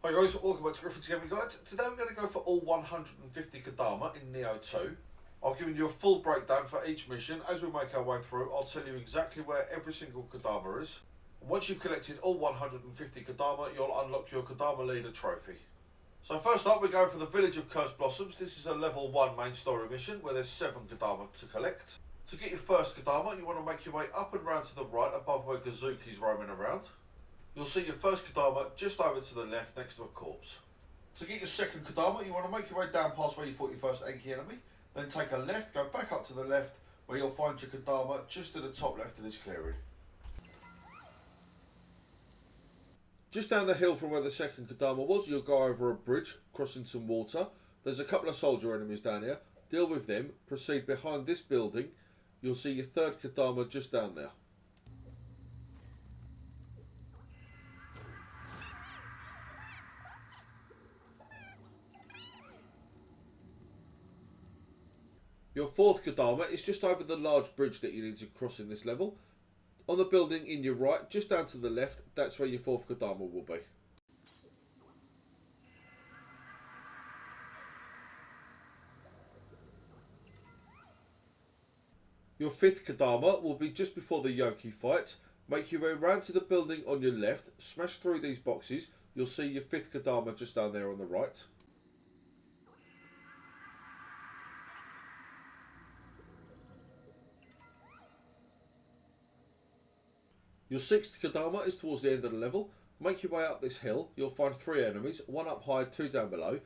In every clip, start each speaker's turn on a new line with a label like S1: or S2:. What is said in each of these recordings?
S1: Hi guys, welcome back to Griffin's Gaming Guide. Today we're going to go for all 150 Kodama in Nioh 2. I've given you a full breakdown for each mission. As we make our way through, I'll tell you exactly where every single Kodama is. And once you've collected all 150 Kodama, you'll unlock your Kodama Leader Trophy. So first up, we're going for the Village of Cursed Blossoms. This is a level 1 main story mission where there's 7 Kodama to collect. To get your first Kodama, you want to make your way up and round to the right above where Kazuki's roaming around. You'll see your first Kodama just over to the left next to a corpse. To get your second Kodama, you want to make your way down past where you fought your first Enki enemy, then take a left, go back up to the left, where you'll find your Kodama just to the top left of this clearing. Just down the hill from where the second Kodama was, you'll go over a bridge, crossing some water. There's a couple of soldier enemies down here. Deal with them, proceed behind this building. You'll see your third Kodama just down there. Your fourth Kodama is just over the large bridge that you need to cross in this level. On the building in your right, just down to the left, that's where your fourth Kodama will be. Your fifth Kodama will be just before the Yoki fight. Make your way round to the building on your left, smash through these boxes, you'll see your fifth Kodama just down there on the right. Your sixth Kodama is towards the end of the level. Make your way up this hill. You'll find 3 enemies, 1 up high, 2 down below.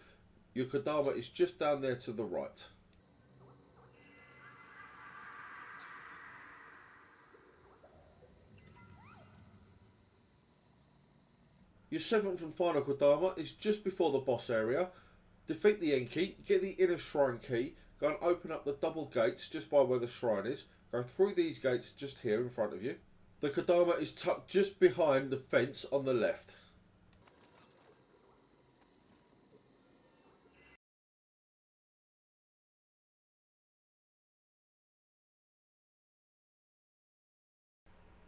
S1: Your Kodama is just down there to the right. Your 7th and final Kodama is just before the boss area. Defeat the Enki, get the inner shrine key, go and open up the double gates just by where the shrine is. Go through these gates just here in front of you. The Kodama is tucked just behind the fence on the left.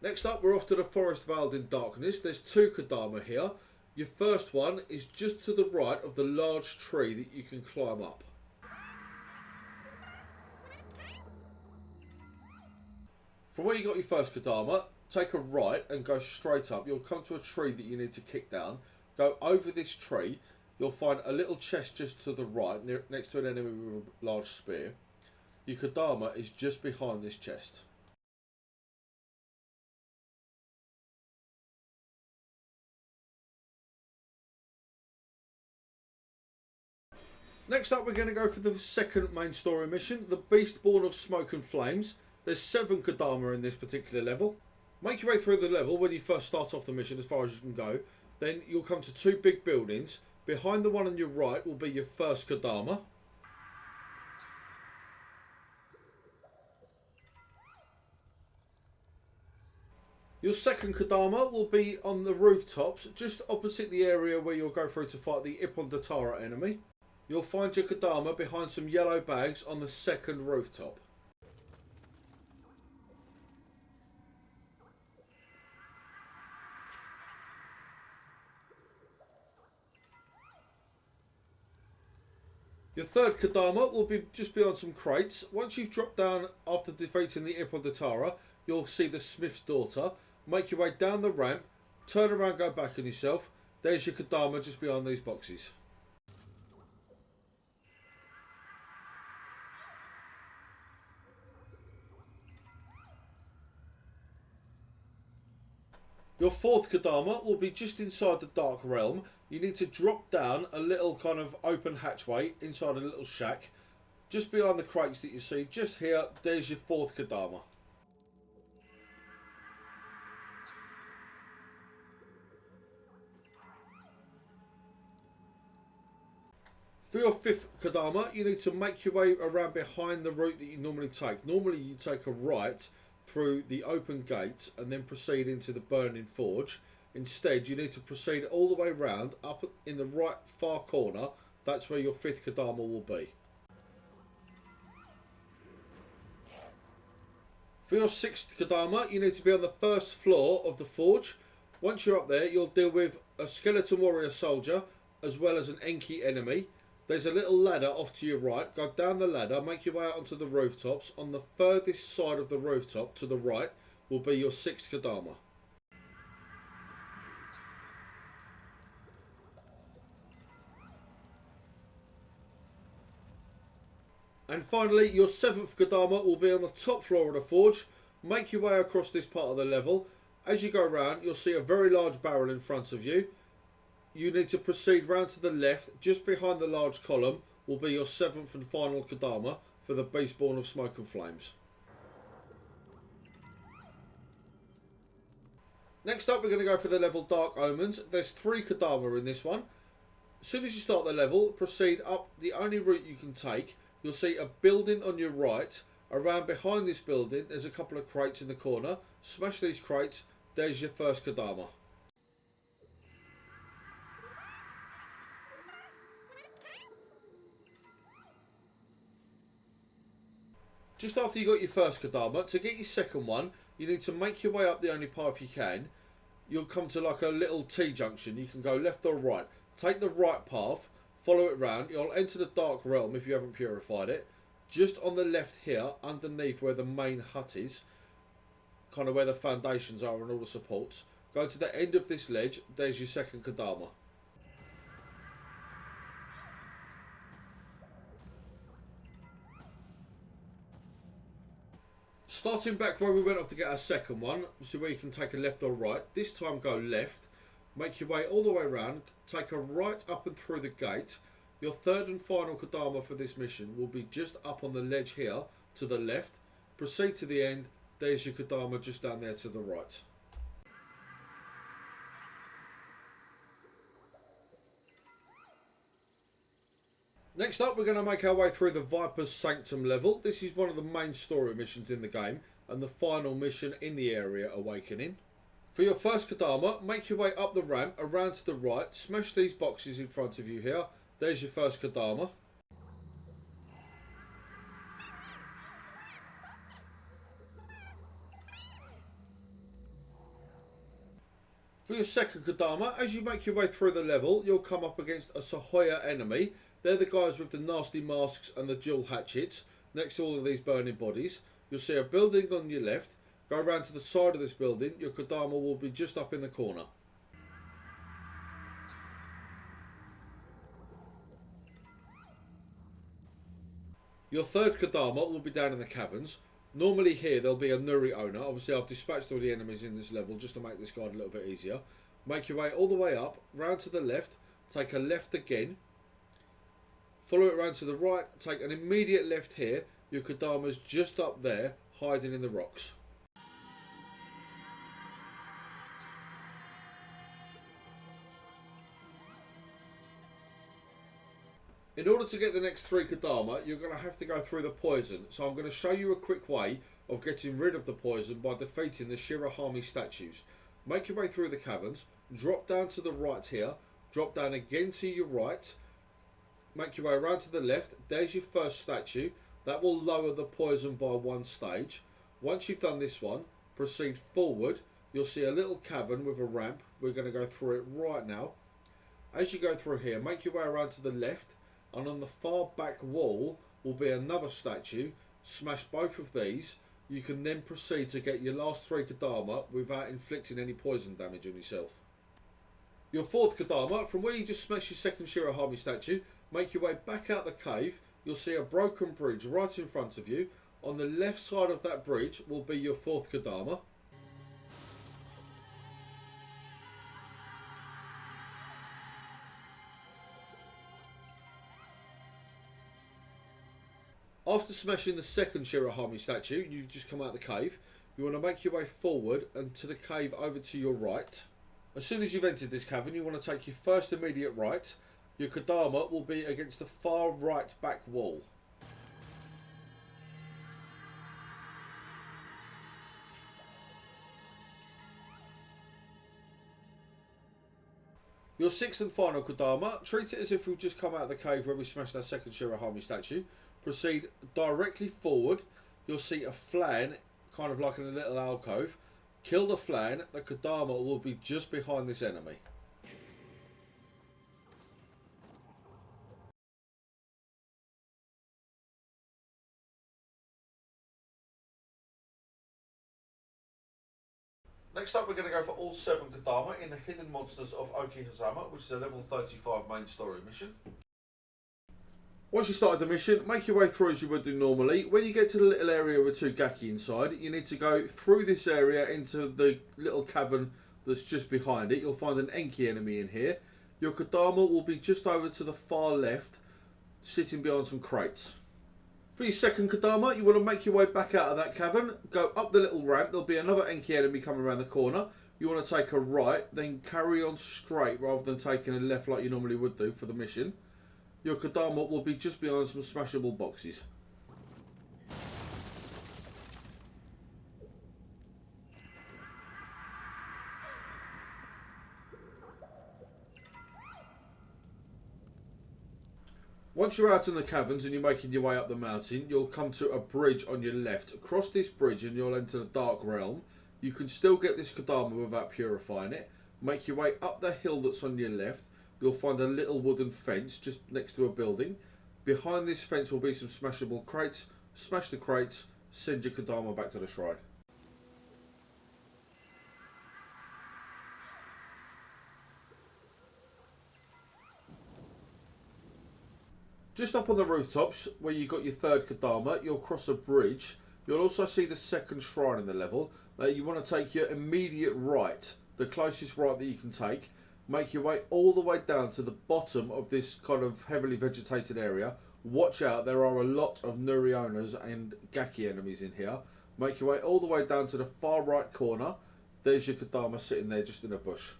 S1: Next up, we're off to the Forest Veiled in Darkness. There's 2 Kodama here. Your first one is just to the right of the large tree that you can climb up. From where you got your first Kodama, take a right and go straight up. You'll come to a tree that you need to kick down. Go over this tree. You'll find a little chest just to the right, next to an enemy with a large spear. Your Kodama is just behind this chest. Next up, we're going to go for the second main story mission, the Beast Born of Smoke and Flames. There's 7 Kodama in this particular level. Make your way through the level when you first start off the mission as far as you can go. Then you'll come to 2 big buildings. Behind the one on your right will be your first Kodama. Your second Kodama will be on the rooftops, just opposite the area where you'll go through to fight the Ippon Datara enemy. You'll find your Kodama behind some yellow bags on the second rooftop. Your third Kodama will be just beyond some crates. Once you've dropped down after defeating the Ippon Datara, you'll see the Smith's daughter. Make your way down the ramp, turn around, go back on yourself. There's your Kodama just behind these boxes. Your fourth Kodama will be just inside the Dark Realm. You need to drop down a little kind of open hatchway inside a little shack. Just behind the crates that you see, just here, there's your fourth Kodama. For your fifth Kodama, you need to make your way around behind the route that you normally take. Normally you take a right through the open gates and then proceed into the Burning Forge. Instead, you need to proceed all the way round up in the right far corner. That's where your fifth Kodama will be. For your sixth Kodama, you need to be on the first floor of the forge. Once you're up there, you'll deal with a skeleton warrior soldier, as well as an Enki enemy. There's a little ladder off to your right. Go down the ladder, make your way out onto the rooftops. On the furthest side of the rooftop to the right will be your 6th Kodama. And finally, your 7th Kodama will be on the top floor of the forge. Make your way across this part of the level. As you go round, you'll see a very large barrel in front of you. You need to proceed round to the left. Just behind the large column will be your 7th and final Kodama for the Beast Born of Smoke and Flames. Next up, we're going to go for the level Dark Omens. There's 3 Kodama in this one. As soon as you start the level, proceed up the only route you can take. You'll see a building on your right. Around behind this building, there's a couple of crates in the corner. Smash these crates. There's your first Kodama. Just after you got your first Kodama, to get your second one, you need to make your way up the only path you can. You'll come to like a little T-junction. You can go left or right. Take the right path, follow it round. You'll enter the Dark Realm if you haven't purified it. Just on the left here, underneath where the main hut is, kind of where the foundations are and all the supports. Go to the end of this ledge, there's your second Kodama. Starting back where we went off to get our second one, so where you can take a left or right. This time go left, make your way all the way around, take a right up and through the gate. Your third and final Kodama for this mission will be just up on the ledge here to the left. Proceed to the end, there's your Kodama just down there to the right. Next up, we're going to make our way through the Viper's Sanctum level. This is one of the main story missions in the game and the final mission in the area, Awakening. For your first Kodama, make your way up the ramp, around to the right, smash these boxes in front of you here. There's your first Kodama. For your second Kodama, as you make your way through the level, you'll come up against a Sahoya enemy. They're the guys with the nasty masks and the dual hatchets next to all of these burning bodies. You'll see a building on your left. Go around to the side of this building. Your Kodama will be just up in the corner. Your third Kodama will be down in the caverns. Normally here there'll be a Nuri owner. Obviously I've dispatched all the enemies in this level just to make this guide a little bit easier. Make your way all the way up, round to the left, take a left again. Follow it round to the right, take an immediate left here. Your Kodama's just up there, hiding in the rocks. In order to get the next 3 Kodama, you're going to have to go through the poison. So I'm going to show you a quick way of getting rid of the poison by defeating the Shirahami statues. Make your way through the caverns, drop down to the right here, drop down again to your right, make your way around to the left. There's your first statue. That will lower the poison by 1 stage. Once you've done this one, proceed forward. You'll see a little cavern with a ramp. We're going to go through it right now. As you go through here, make your way around to the left. And on the far back wall will be another statue. Smash both of these. You can then proceed to get your last 3 Kodama without inflicting any poison damage on yourself. Your 4th Kodama, from where you just smashed your second Shirahami statue, make your way back out the cave. You'll see a broken bridge right in front of you. On the left side of that bridge will be your 4th Kodama. After smashing the second Shirahami statue, you've just come out of the cave. You want to make your way forward and to the cave over to your right. As soon as you've entered this cavern, you want to take your first immediate right. Your Kodama will be against the far right back wall. Your 6th and final Kodama, treat it as if we've just come out of the cave where we smashed our second Shirahami statue. Proceed directly forward. You'll see a flan, kind of like in a little alcove. Kill the flan. The Kodama will be just behind this enemy. Next up, we're going to go for all 7 Kodama in the Hidden Monsters of Okihazama, which is a level 35 main story mission. Once you started the mission, make your way through as you would do normally. When you get to the little area with 2 Gaki inside, you need to go through this area into the little cavern that's just behind it. You'll find an Enki enemy in here. Your Kodama will be just over to the far left, sitting behind some crates. For your second Kodama, you want to make your way back out of that cavern, go up the little ramp. There'll be another Enki enemy coming around the corner. You want to take a right, then carry on straight rather than taking a left like you normally would do for the mission. Your Kodama will be just behind some smashable boxes. Once you're out in the caverns and you're making your way up the mountain, you'll come to a bridge on your left. Across this bridge and you'll enter the Dark Realm. You can still get this Kodama without purifying it. Make your way up the hill that's on your left. You'll find a little wooden fence just next to a building. Behind this fence will be some smashable crates. Smash the crates, send your Kodama back to the shrine. Just up on the rooftops, where you got your third Kodama, you'll cross a bridge. You'll also see the second shrine in the level. Now you want to take your immediate right, the closest right that you can take. Make your way all the way down to the bottom of this kind of heavily vegetated area. Watch out, there are a lot of Nurionas and Gaki enemies in here. Make your way all the way down to the far right corner. There's your Kodama sitting there just in a bush.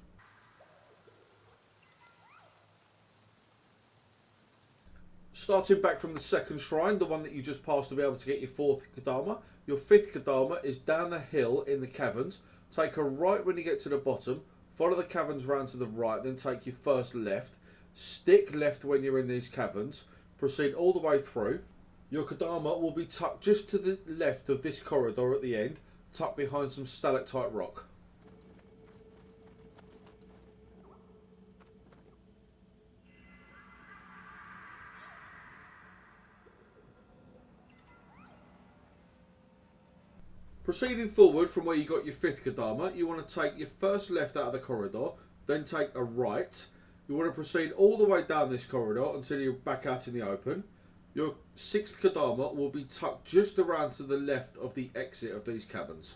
S1: Starting back from the second shrine, the one that you just passed to be able to get your fourth Kodama. Your fifth Kodama is down the hill in the caverns. Take a right when you get to the bottom. Follow the caverns round to the right, then take your first left. Stick left when you're in these caverns. Proceed all the way through. Your Kodama will be tucked just to the left of this corridor at the end, tucked behind some stalactite rock. Proceeding forward from where you got your fifth Kodama, you want to take your first left out of the corridor, then take a right. You want to proceed all the way down this corridor until you're back out in the open. Your sixth Kodama will be tucked just around to the left of the exit of these caverns.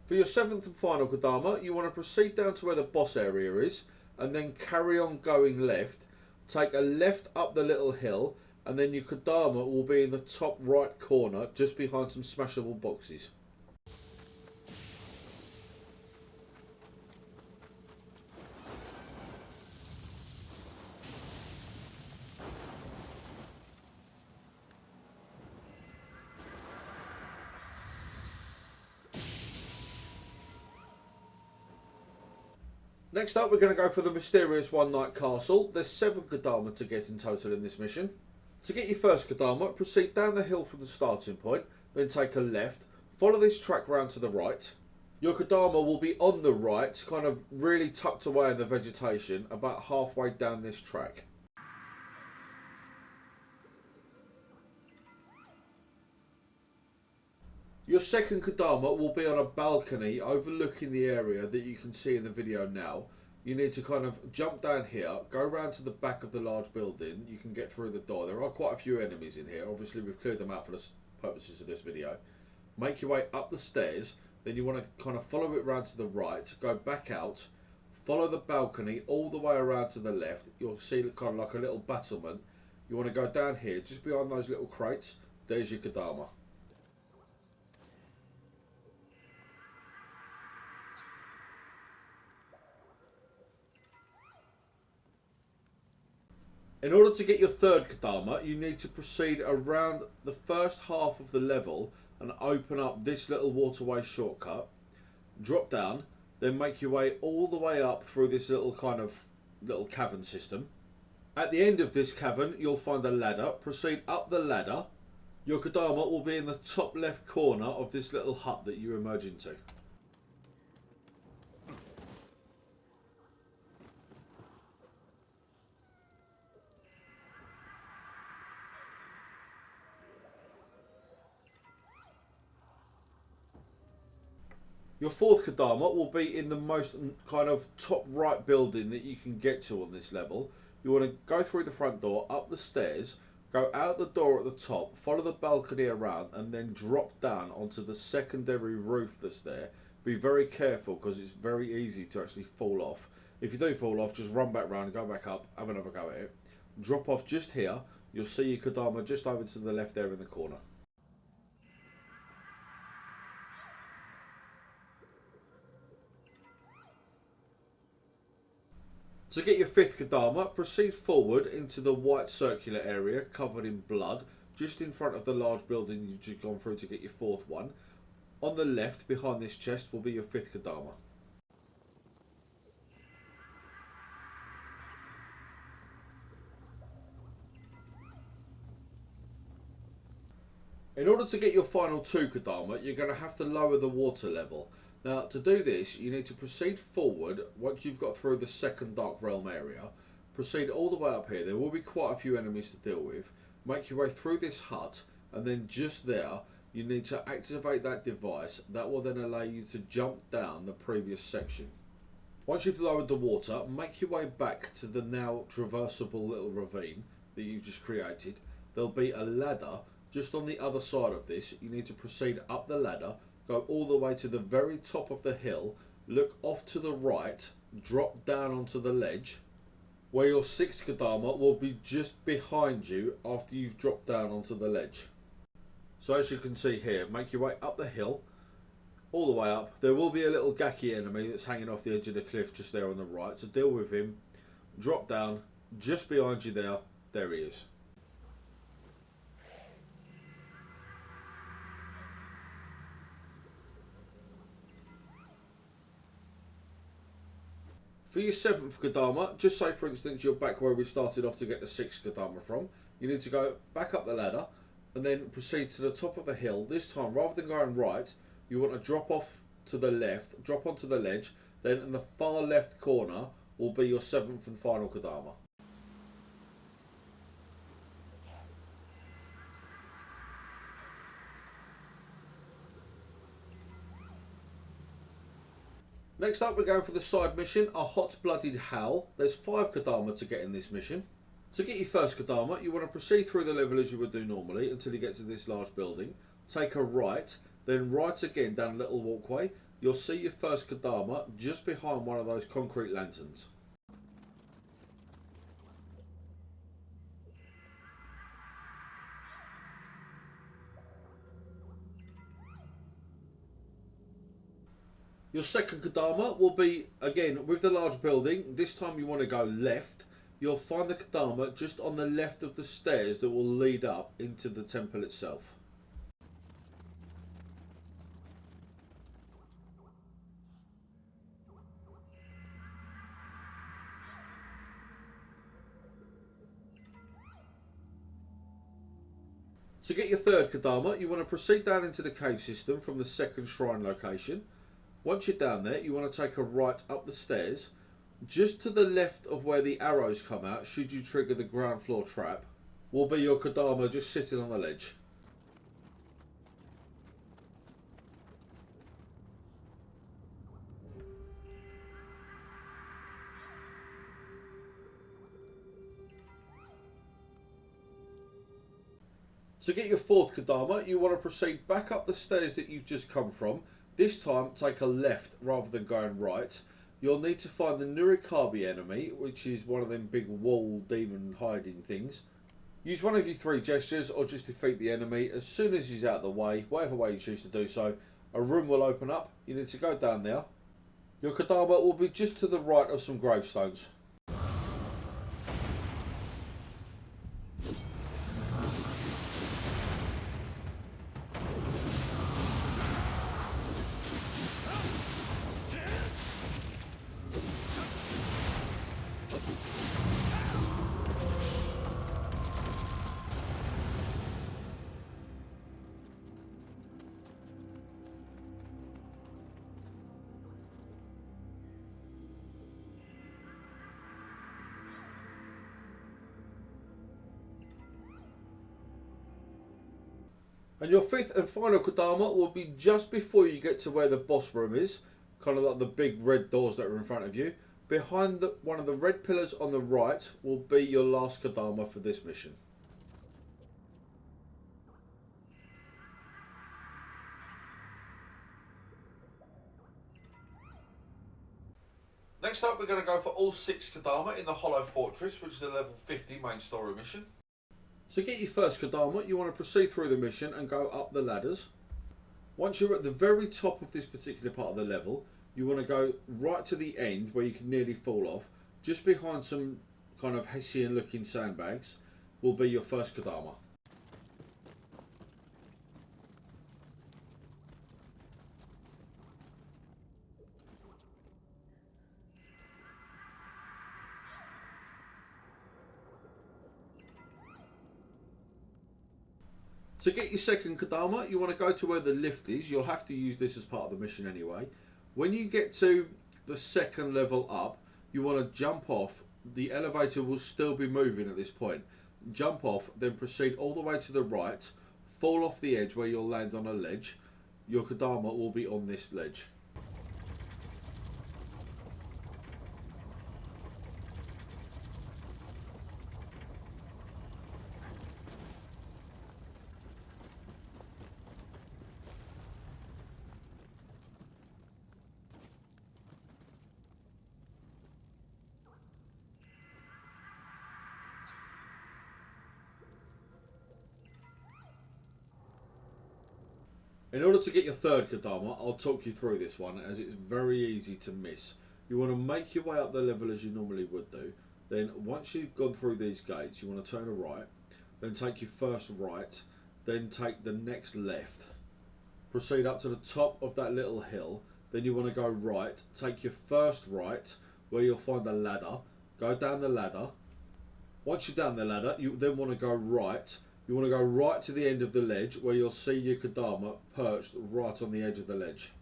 S1: For your seventh and final Kodama, you want to proceed down to where the boss area is and then carry on going left. Take a left up the little hill and then your Kodama will be in the top right corner just behind some smashable boxes. Next up, we're going to go for the mysterious One Night Castle. There's 7 Kodama to get in total in this mission. To get your first Kodama, proceed down the hill from the starting point, then take a left. Follow this track round to the right. Your Kodama will be on the right, kind of really tucked away in the vegetation, about halfway down this track. Your second Kodama will be on a balcony overlooking the area that you can see in the video now. You need to kind of jump down here, go around to the back of the large building. You can get through the door. There are quite a few enemies in here. Obviously, we've cleared them out for the purposes of this video. Make your way up the stairs. Then you want to kind of follow it round to the right, go back out, follow the balcony all the way around to the left. You'll see kind of like a little battlement. You want to go down here, just behind those little crates. There's your Kodama. In order to get your third Kodama, you need to proceed around the first half of the level and open up this little waterway shortcut. Drop down, then make your way all the way up through this little cavern system. At the end of this cavern, you'll find a ladder. Proceed up the ladder. Your Kodama will be in the top left corner of this little hut that you emerge into. Your fourth Kodama will be in the most kind of top right building that you can get to on this level. You want to go through the front door, up the stairs, go out the door at the top, follow the balcony around, and then drop down onto the secondary roof that's there. Be very careful because it's very easy to actually fall off. If you do fall off, just run back round, go back up, have another go at it. Drop off just here. You'll see your Kodama just over to the left there in the corner. To get your fifth Kodama, proceed forward into the white circular area covered in blood, just in front of the large building you've just gone through to get your fourth one. On the left, behind this chest, will be your fifth Kodama. In order to get your final two Kodama, you're going to have to lower the water level. Now, to do this, you need to proceed forward once you've got through the second Dark Realm area. Proceed all the way up here. There will be quite a few enemies to deal with. Make your way through this hut, and then just there, you need to activate that device. That will then allow you to jump down the previous section. Once you've lowered the water, make your way back to the now traversable little ravine that you've just created. There'll be a ladder just on the other side of this. You need to proceed up the ladder, go all the way to the very top of the hill, look off to the right, drop down onto the ledge, where your sixth Kodama will be just behind you after you've dropped down onto the ledge. So as you can see here, make your way up the hill, all the way up. There will be a little Gaki enemy that's hanging off the edge of the cliff just there on the right, so deal with him. Drop down, just behind you there he is. For your seventh Kodama, just say for instance you're back where we started off to get the sixth Kodama from, you need to go back up the ladder and then proceed to the top of the hill. This time, rather than going right, you want to drop off to the left, drop onto the ledge, then in the far left corner will be your seventh and final Kodama. Next up, we're going for the side mission, a hot-blooded howl. There's 5 Kodama to get in this mission. To get your first Kodama, you want to proceed through the level as you would do normally until you get to this large building. Take a right, then right again down a little walkway. You'll see your first Kodama just behind one of those concrete lanterns. Your second Kodama will be, again, with the large building. This time you want to go left. You'll find the Kodama just on the left of the stairs that will lead up into the temple itself. To get your third Kodama, you want to proceed down into the cave system from the second shrine location. Once you're down there, you want to take a right up the stairs. Just to the left of where the arrows come out, should you trigger the ground floor trap, will be your Kodama just sitting on the ledge. To get your fourth Kodama, you want to proceed back up the stairs that you've just come from. This time, take a left rather than going right. You'll need to find the Nurikabi enemy, which is one of them big wall demon hiding things. Use one of your 3 gestures or just defeat the enemy. As soon as he's out of the way, whatever way you choose to do so, a room will open up. You need to go down there. Your Kodama will be just to the right of some gravestones.
S2: And your fifth and final Kodama will be just before you get to where the boss room is, kind of like the big red doors that are in front of you. Behind one of the red pillars on the right will be your last Kodama for this mission.
S1: Next up, we're going to go for all 6 Kodama in the Hollow Fortress, which is a level 50 main story mission.
S2: To get your first Kodama, you want to proceed through the mission and go up the ladders. Once you're at the very top of this particular part of the level, you want to go right to the end where you can nearly fall off. Just behind some kind of Hessian looking sandbags will be your first Kodama. To get your second Kodama, you want to go to where the lift is. You'll have to use this as part of the mission anyway. When you get to the second level up, you want to jump off. The elevator will still be moving at this point. Jump off, then proceed all the way to the right. Fall off the edge where you'll land on a ledge. Your Kodama will be on this ledge. In order to get your third Kodama, I'll talk you through this one as it's very easy to miss. You want to make your way up the level as you normally would do. Then once you've gone through these gates, you want to turn a right, then take your first right, then take the next left. Proceed up to the top of that little hill, then you want to go right, take your first right where you'll find a ladder, go down the ladder. Once you're down the ladder, you then want to go right. You want to go right to the end of the ledge where you'll see your Kodama perched right on the edge of the ledge.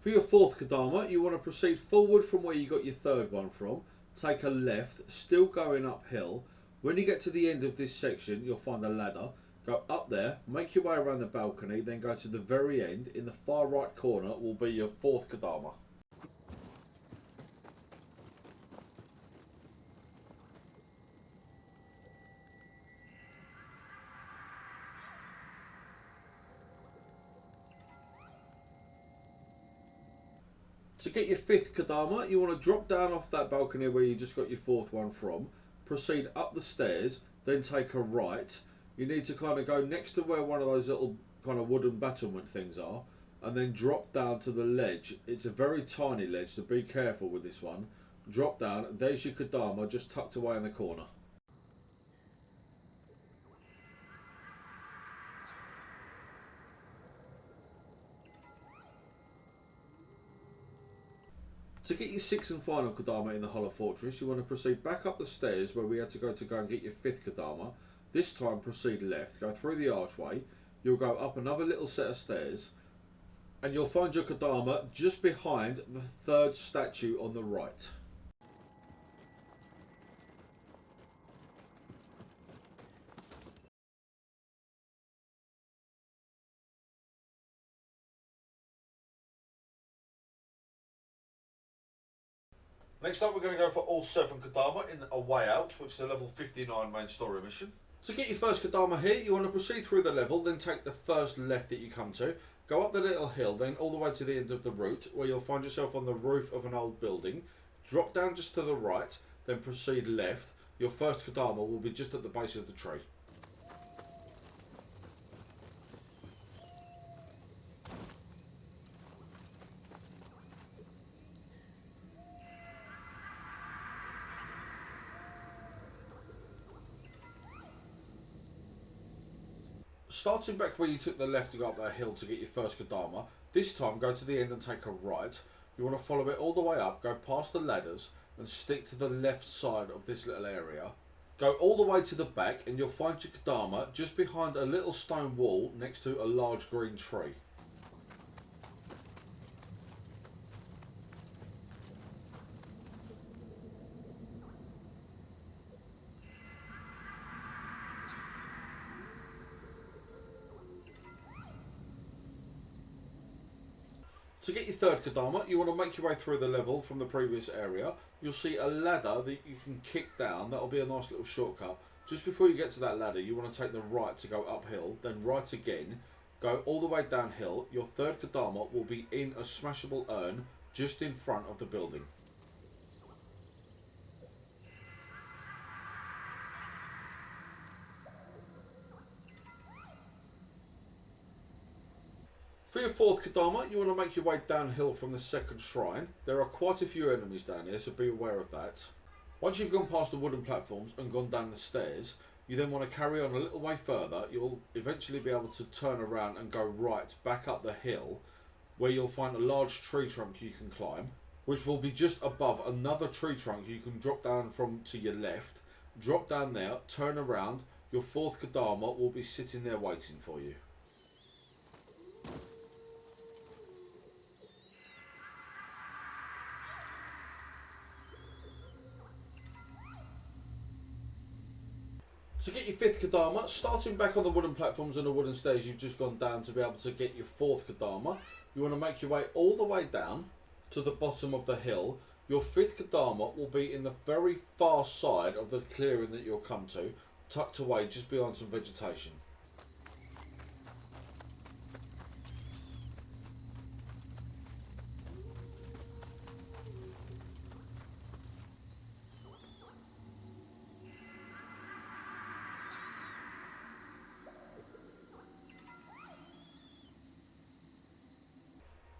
S2: For your fourth Kodama, you want to proceed forward from where you got your third one from. Take a left, still going uphill. When you get to the end of this section, you'll find a ladder. Go up there, make your way around the balcony, then go to the very end. In the far right corner will be your fourth Kodama. To get your fifth Kodama, you want to drop down off that balcony where you just got your fourth one from. Proceed up the stairs, then take a right. You need to kind of go next to where one of those little kind of wooden battlement things are, and then drop down to the ledge. It's a very tiny ledge, so be careful with this one. Drop down, there's your Kodama just tucked away in the corner. To get your sixth and final Kodama in the Hollow Fortress, you want to proceed back up the stairs where we had to go and get your fifth Kodama. This time proceed left, go through the archway, you'll go up another little set of stairs, and you'll find your Kodama just behind the third statue on the right.
S1: Next up, we're going to go for all 7 Kodama in A Way Out, which is a level 59 main story mission.
S2: To get your first Kodama here, you want to proceed through the level, then take the first left that you come to, go up the little hill, then all the way to the end of the route, where you'll find yourself on the roof of an old building. Drop down just to the right, then proceed left. Your first Kodama will be just at the base of the tree. Starting back where you took the left to go up that hill to get your first Kodama, this time go to the end and take a right. You want to follow it all the way up, go past the ladders and stick to the left side of this little area. Go all the way to the back and you'll find your Kodama just behind a little stone wall next to a large green tree. To get your third Kodama, you want to make your way through the level from the previous area. You'll see a ladder that you can kick down. That'll be a nice little shortcut. Just before you get to that ladder, you want to take the right to go uphill, then right again, go all the way downhill. Your third Kodama will be in a smashable urn just in front of the building. For your fourth Kodama, you want to make your way downhill from the second shrine. There are quite a few enemies down here, so be aware of that. Once you've gone past the wooden platforms and gone down the stairs, you then want to carry on a little way further. You'll eventually be able to turn around and go right back up the hill, where you'll find a large tree trunk you can climb, which will be just above another tree trunk you can drop down from to your left. Drop down there, turn around, your fourth Kodama will be sitting there waiting for you. To get your fifth Kodama, starting back on the wooden platforms and the wooden stairs you've just gone down to be able to get your fourth Kodama, you want to make your way all the way down to the bottom of the hill. Your fifth Kodama will be in the very far side of the clearing that you'll come to, tucked away just behind some vegetation.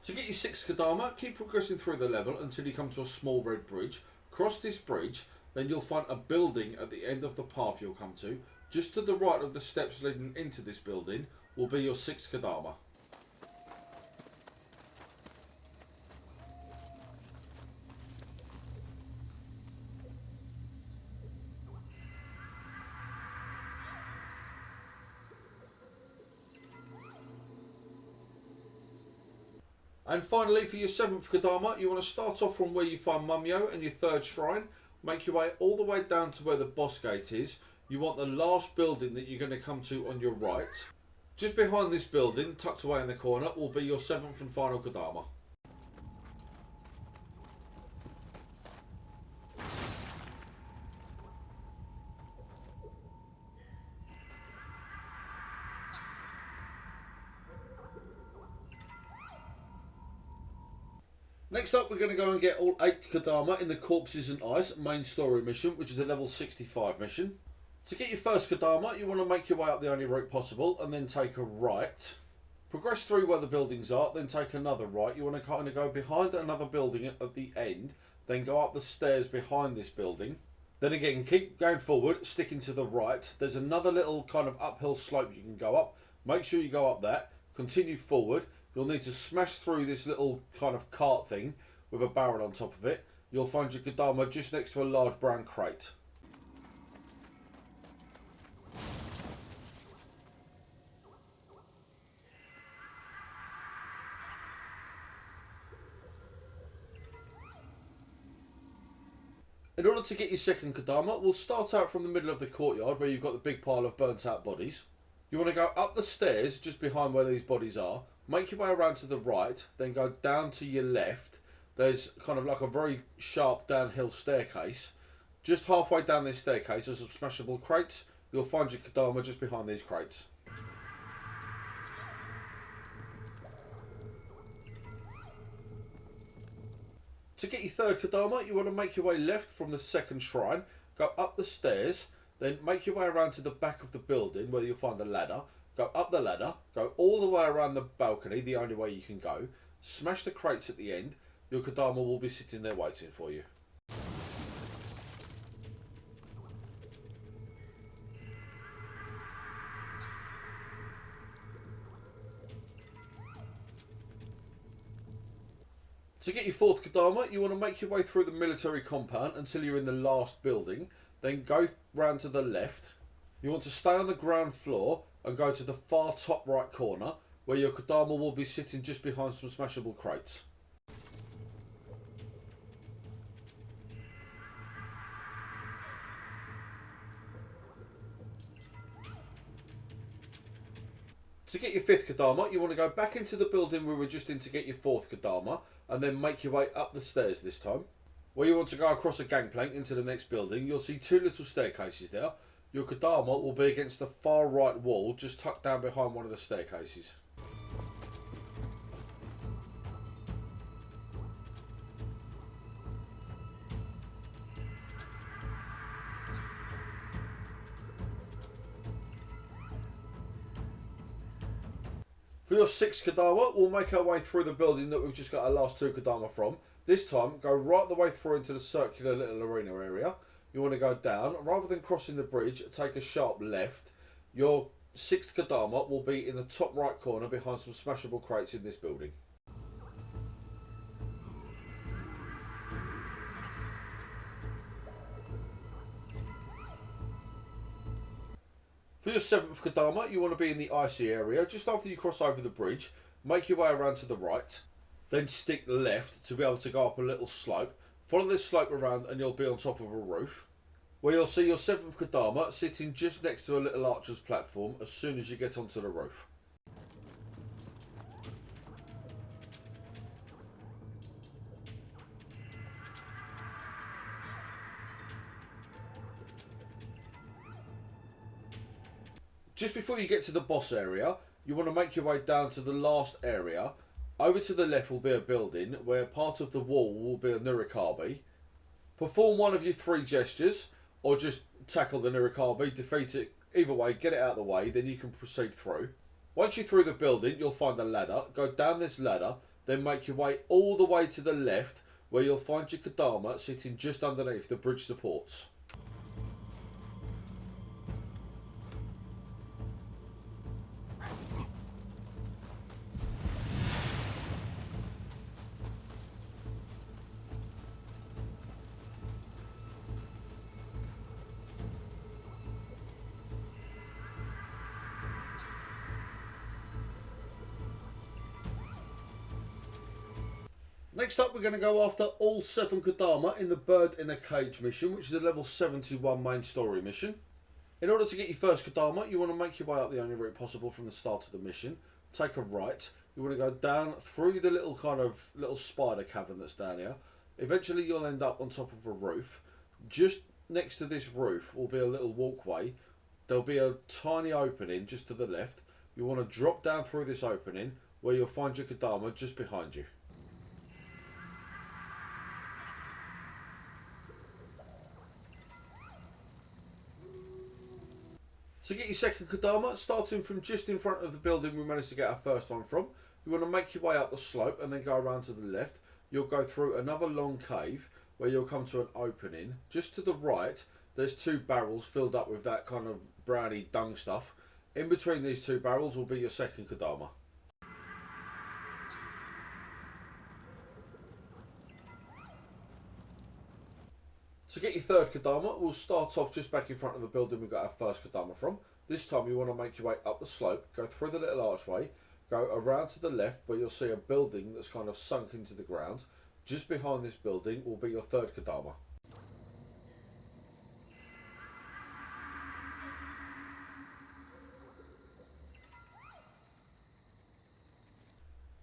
S2: To get your sixth Kodama, keep progressing through the level until you come to a small red bridge. Cross this bridge, then you'll find a building at the end of the path you'll come to. Just to the right of the steps leading into this building will be your sixth Kodama. And finally, for your seventh Kodama, you want to start off from where you find Nioh and your third shrine. Make your way all the way down to where the boss gate is. You want the last building that you're going to come to on your right. Just behind this building, tucked away in the corner, will be your seventh and final Kodama. Next up, we're going to go and get all 8 Kodama in the Corpses and Ice main story mission, which is a level 65 mission. To get your first Kodama, you want to make your way up the only route possible and then take a right. Progress through where the buildings are, then take another right. You want to kind of go behind another building at the end, then go up the stairs behind this building. Then again, keep going forward, sticking to the right. There's another little kind of uphill slope you can go up. Make sure you go up that. Continue forward. You'll need to smash through this little kind of cart thing with a barrel on top of it. You'll find your Kodama just next to a large brown crate. In order to get your second Kodama, we'll start out from the middle of the courtyard where you've got the big pile of burnt out bodies. You want to go up the stairs just behind where these bodies are. Make your way around to the right, then go down to your left. There's kind of like a very sharp downhill staircase. Just halfway down this staircase are some smashable crates. You'll find your Kodama just behind these crates. To get your third Kodama, you want to make your way left from the second shrine, go up the stairs, then make your way around to the back of the building where you'll find the ladder. Go up the ladder, go all the way around the balcony, the only way you can go. Smash the crates at the end. Your Kodama will be sitting there waiting for you. To get your fourth Kodama, you want to make your way through the military compound until you're in the last building. Then go round to the left. You want to stay on the ground floor and go to the far top right corner where your Kodama will be sitting just behind some smashable crates. To get your 5th Kodama, you want to go back into the building we were just in to get your 4th Kodama, and then make your way up the stairs this time. Where you want to go across a gangplank into the next building, you'll see 2 little staircases there. Your Kodama will be against the far right wall, just tucked down behind one of the staircases. For your 6th Kodama, we'll make our way through the building that we've just got our last 2 Kodama from. This time, go right the way through into the circular little arena area. You want to go down. Rather than crossing the bridge, take a sharp left. Your 6th Kodama will be in the top right corner behind some smashable crates in this building. For your 7th Kodama, you want to be in the icy area. Just after you cross over the bridge, make your way around to the right. Then stick left to be able to go up a little slope. Follow this slope around and you'll be on top of a roof, where you'll see your 7th Kodama sitting just next to a little archer's platform as soon as you get onto the roof. Just before you get to the boss area, you want to make your way down to the last area. Over to the left will be a building where part of the wall will be a Nurikabe. Perform one of your 3 gestures, or just tackle the Nurikabe, defeat it. Either way, get it out of the way, then you can proceed through. Once you're through the building, you'll find a ladder. Go down this ladder, then make your way all the way to the left, where you'll find your Kodama sitting just underneath the bridge supports. Next up, we're going to go after all 7 Kodama in the Bird in a Cage mission, which is a level 71 main story mission. In order to get your first Kodama, you want to make your way up the only route possible from the start of the mission. Take a right. You want to go down through the little spider cavern that's down here. Eventually, you'll end up on top of a roof. Just next to this roof will be a little walkway. There'll be a tiny opening just to the left. You want to drop down through this opening, where you'll find your Kodama just behind you. To get your second Kodama, starting from just in front of the building we managed to get our first one from, you want to make your way up the slope and then go around to the left. You'll go through another long cave where you'll come to an opening. Just to the right, there's 2 barrels filled up with that kind of browny dung stuff. In between these 2 barrels will be your second Kodama. To get your third Kodama, we'll start off just back in front of the building we got our first Kodama from. This time you want to make your way up the slope, go through the little archway, go around to the left where you'll see a building that's kind of sunk into the ground. Just behind this building will be your third Kodama.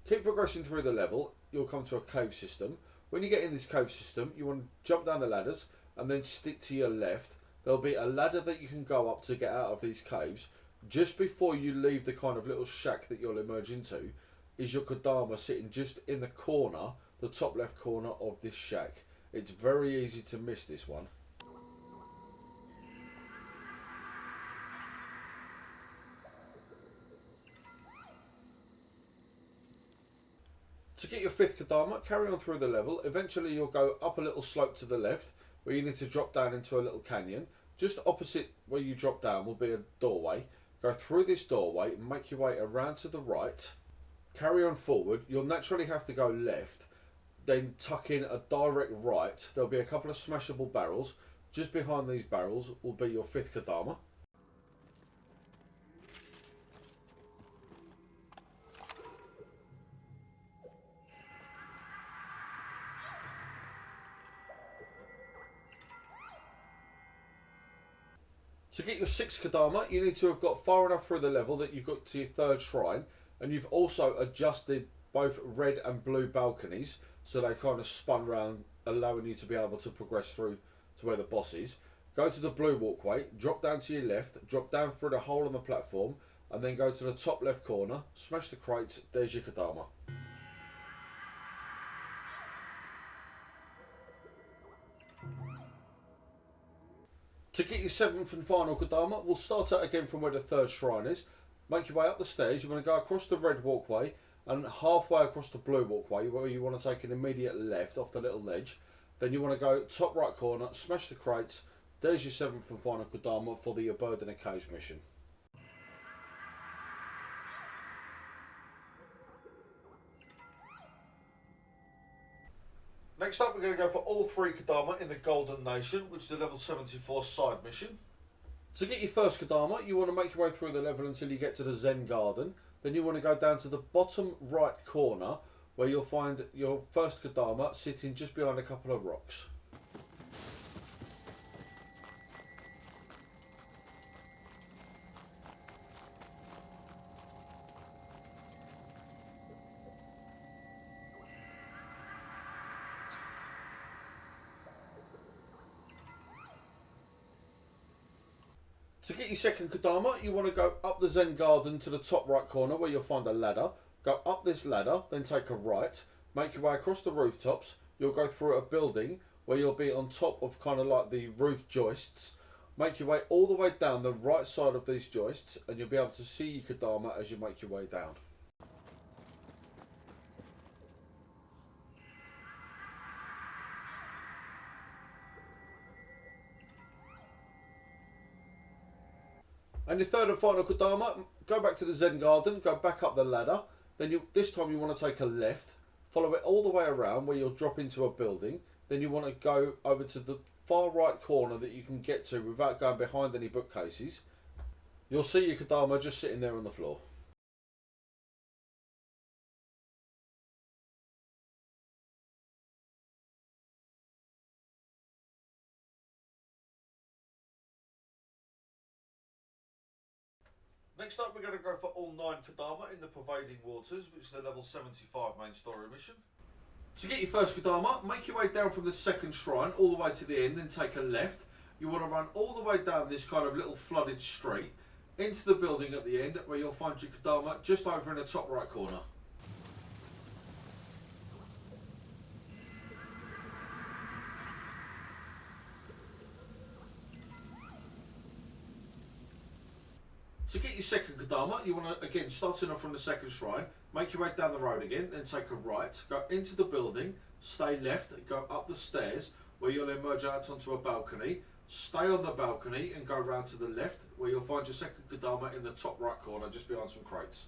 S2: Keep progressing through the level, you'll come to a cave system. When you get in this cave system, you want to jump down the ladders and then stick to your left. There'll be a ladder that you can go up to get out of these caves. Just before you leave the kind of little shack that you'll emerge into, is your Kodama sitting just in the corner, the top left corner of this shack. It's very easy to miss this one. To get your fifth Kodama, carry on through the level. Eventually you'll go up a little slope to the left where you need to drop down into a little canyon. Just opposite where you drop down will be a doorway. Go through this doorway and make your way around to the right. Carry on forward. You'll naturally have to go left. Then tuck in a direct right. There'll be a couple of smashable barrels. Just behind these barrels will be your fifth Kodama. To To get your 6th Kodama, you need to have got far enough through the level that you've got to your 3rd shrine, and you've also adjusted both red and blue balconies so they kind of spun round, allowing you to be able to progress through to where the boss is. Go to the blue walkway, drop down to your left, drop down through the hole on the platform, and then go to the top left corner, smash the crates, there's your Kodama. To get your 7th and final Kodama, we'll start out again from where the 3rd shrine is. Make your way up the stairs. You want to go across the red walkway and halfway across the blue walkway where you want to take an immediate left off the little ledge. Then you want to go top right corner, smash the crates. There's your 7th and final Kodama for the Bird in a Cage mission.
S1: Next up, we're going to go for all 3 Kodama in the Golden Nation, which is the level 74 side mission.
S2: To get your 1st Kodama, you want to make your way through the level until you get to the Zen Garden. Then you want to go down to the bottom right corner where you'll find your 1st Kodama sitting just behind a couple of rocks. To get your 2nd Kodama, you want to go up the Zen Garden to the top right corner where you'll find a ladder. Go up this ladder, then take a right, make your way across the rooftops. You'll go through a building where you'll be on top of kind of like the roof joists. Make your way all the way down the right side of these joists and you'll be able to see your Kodama as you make your way down. And your 3rd and final Kodama, go back to the Zen Garden, go back up the ladder, then this time you want to take a left, follow it all the way around where you'll drop into a building, then you want to go over to the far right corner that you can get to without going behind any bookcases. You'll see your Kodama just sitting there on the floor.
S1: Next up, we're going to go for all 9 Kodama in the Pervading Waters, which is the level 75 main story mission.
S2: To get your 1st Kodama, make your way down from the 2nd shrine all the way to the end, then take a left. You want to run all the way down this kind of little flooded street into the building at the end where you'll find your Kodama just over in the top right corner. To get your 2nd Kodama, you want to, again, starting off from the 2nd shrine, make your way down the road again, then take a right, go into the building, stay left, go up the stairs where you'll emerge out onto a balcony, stay on the balcony and go round to the left where you'll find your 2nd Kodama in the top right corner just behind some crates.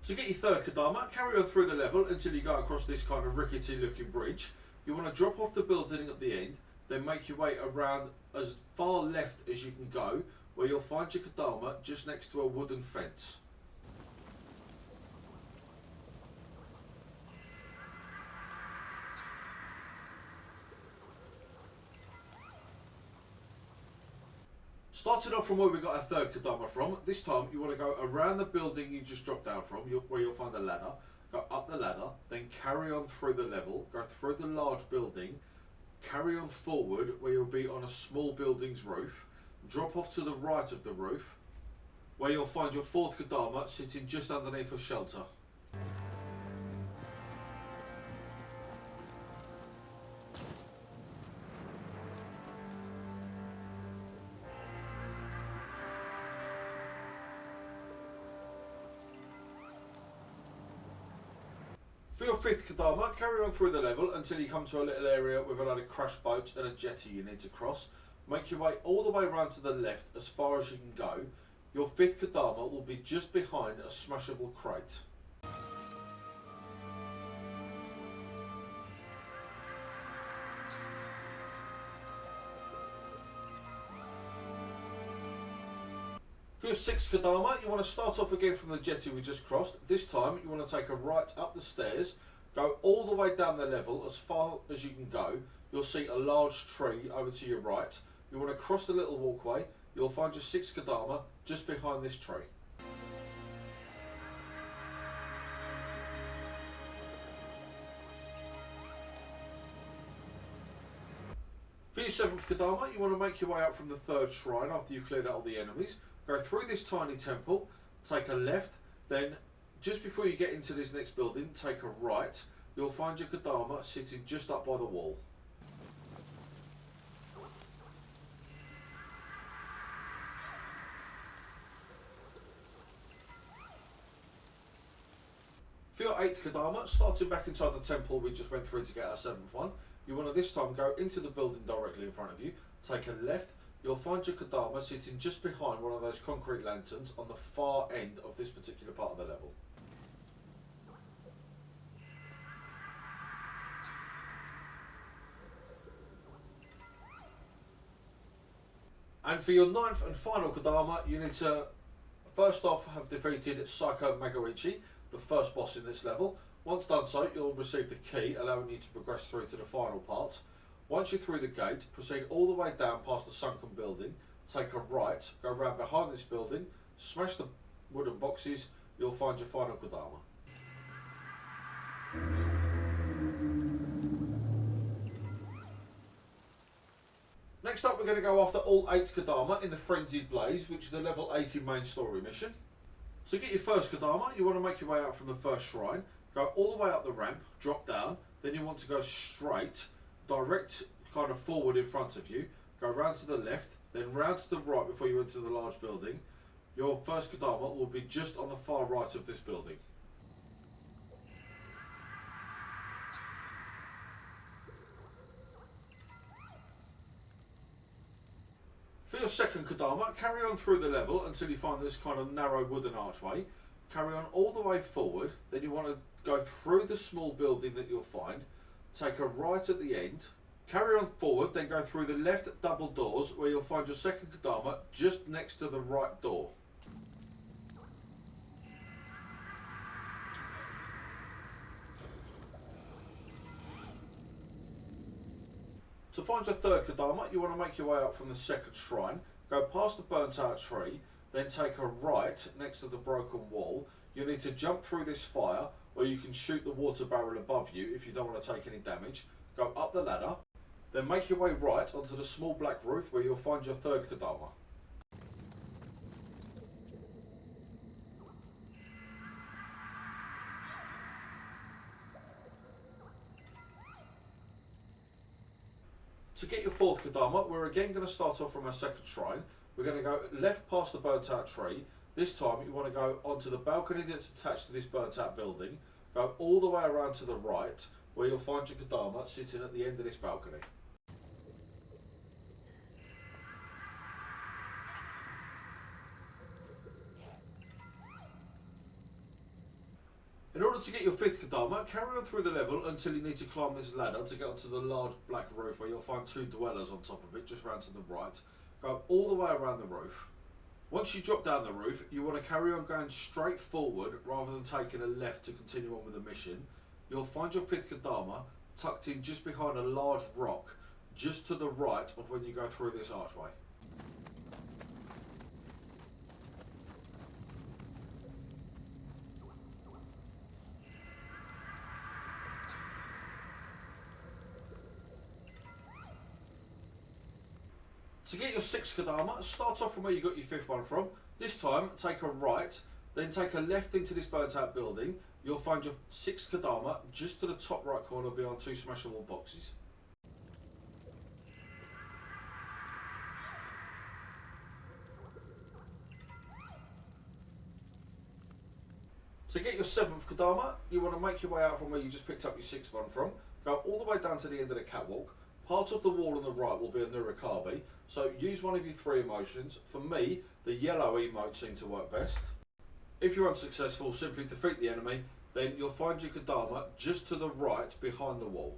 S2: To get your 3rd Kodama, carry on through the level until you go across this kind of rickety looking bridge. You want to drop off the building at the end, then make your way around as far left as you can go, where you'll find your Kodama just next to a wooden fence. Starting off from where we got our 3rd Kodama from, this time you want to go around the building you just dropped down from, where you'll find a ladder, go up the ladder, then carry on through the level, go through the large building, carry on forward where you'll be on a small building's roof, drop off to the right of the roof, where you'll find your 4th Kodama sitting just underneath a shelter. For your 5th Kodama, carry on through the level until you come to a little area with a load of crash boats and a jetty you need to cross. Make your way all the way around to the left as far as you can go. Your 5th Kodama will be just behind a smashable crate.
S1: For your 6th Kodama, you want to start off again from the jetty we just crossed. This time you want to take a right up the stairs, go all the way down the level as far as you can go. You'll see a large tree over to your right. You want to cross the little walkway. You'll find your 6th Kodama just behind this tree. For your 7th Kodama, you want to make your way out from the 3rd shrine after you've cleared out all the enemies. Go through this tiny temple, take a left, then just before you get into this next building, take a right. You'll find your Kodama sitting just up by the wall. For your 8th Kodama, starting back inside the temple we just went through to get our 7th one, you want to this time go into the building directly in front of you, take a left. You'll find your Kodama sitting just behind one of those concrete lanterns on the far end of this particular part of the level. And for your 9th and final Kodama, you need to first off have defeated Psycho Magoichi, the first boss in this level. Once done so, you'll receive the key, allowing you to progress through to the final part. Once you're through the gate, proceed all the way down past the sunken building, take a right, go round behind this building, smash the wooden boxes, you'll find your final Kodama. Next up, we're going to go after all 8 Kodama in the Frenzied Blaze, which is the level 80 main story mission. To get your first Kodama, you want to make your way out from the first shrine, go all the way up the ramp, drop down, then you want to go straight, direct kind of forward in front of you, go round to the left, then round to the right before you enter the large building. Your first Kodama will be just on the far right of this building. For your second Kodama, carry on through the level until you find this kind of narrow wooden archway. Carry on all the way forward, then you want to go through the small building that you'll find, take a right at the end, carry on forward, then go through the left double doors where you'll find your second Kodama just next to the right door. To find your third Kodama, you want to make your way up from the second shrine, go past the burnt out tree, then take a right next to the broken wall. You need to jump through this fire, or you can shoot the water barrel above you if you don't want to take any damage. Go up the ladder, then make your way right onto the small black roof where you'll find your third Kodama. To get your fourth Kodama, we're again going to start off from our second shrine. We're going to go left past the burnt out tree. This time you want to go onto the balcony that's attached to this burnt out building. Go all the way around to the right where you'll find your Kodama sitting at the end of this balcony. In order to get your fifth Kodama, carry on through the level until you need to climb this ladder to get onto the large black roof where you'll find two dwellers on top of it, just round to the right. Go all the way around the roof. Once you drop down the roof, you want to carry on going straight forward rather than taking a left to continue on with the mission. You'll find your fifth Kodama tucked in just behind a large rock, just to the right of when you go through this archway. To get your sixth Kodama, start off from where you got your fifth one from. This time, take a right, then take a left into this burnt out building. You'll find your sixth Kodama just to the top right corner beyond two smashable boxes. To get your seventh Kodama, you want to make your way out from where you just picked up your sixth one from. Go all the way down to the end of the catwalk. Part of the wall on the right will be a Nurikabe, so use one of your three emotions. For me, the yellow emote seemed to work best. If you're unsuccessful, simply defeat the enemy, then you'll find your Kodama just to the right behind the wall.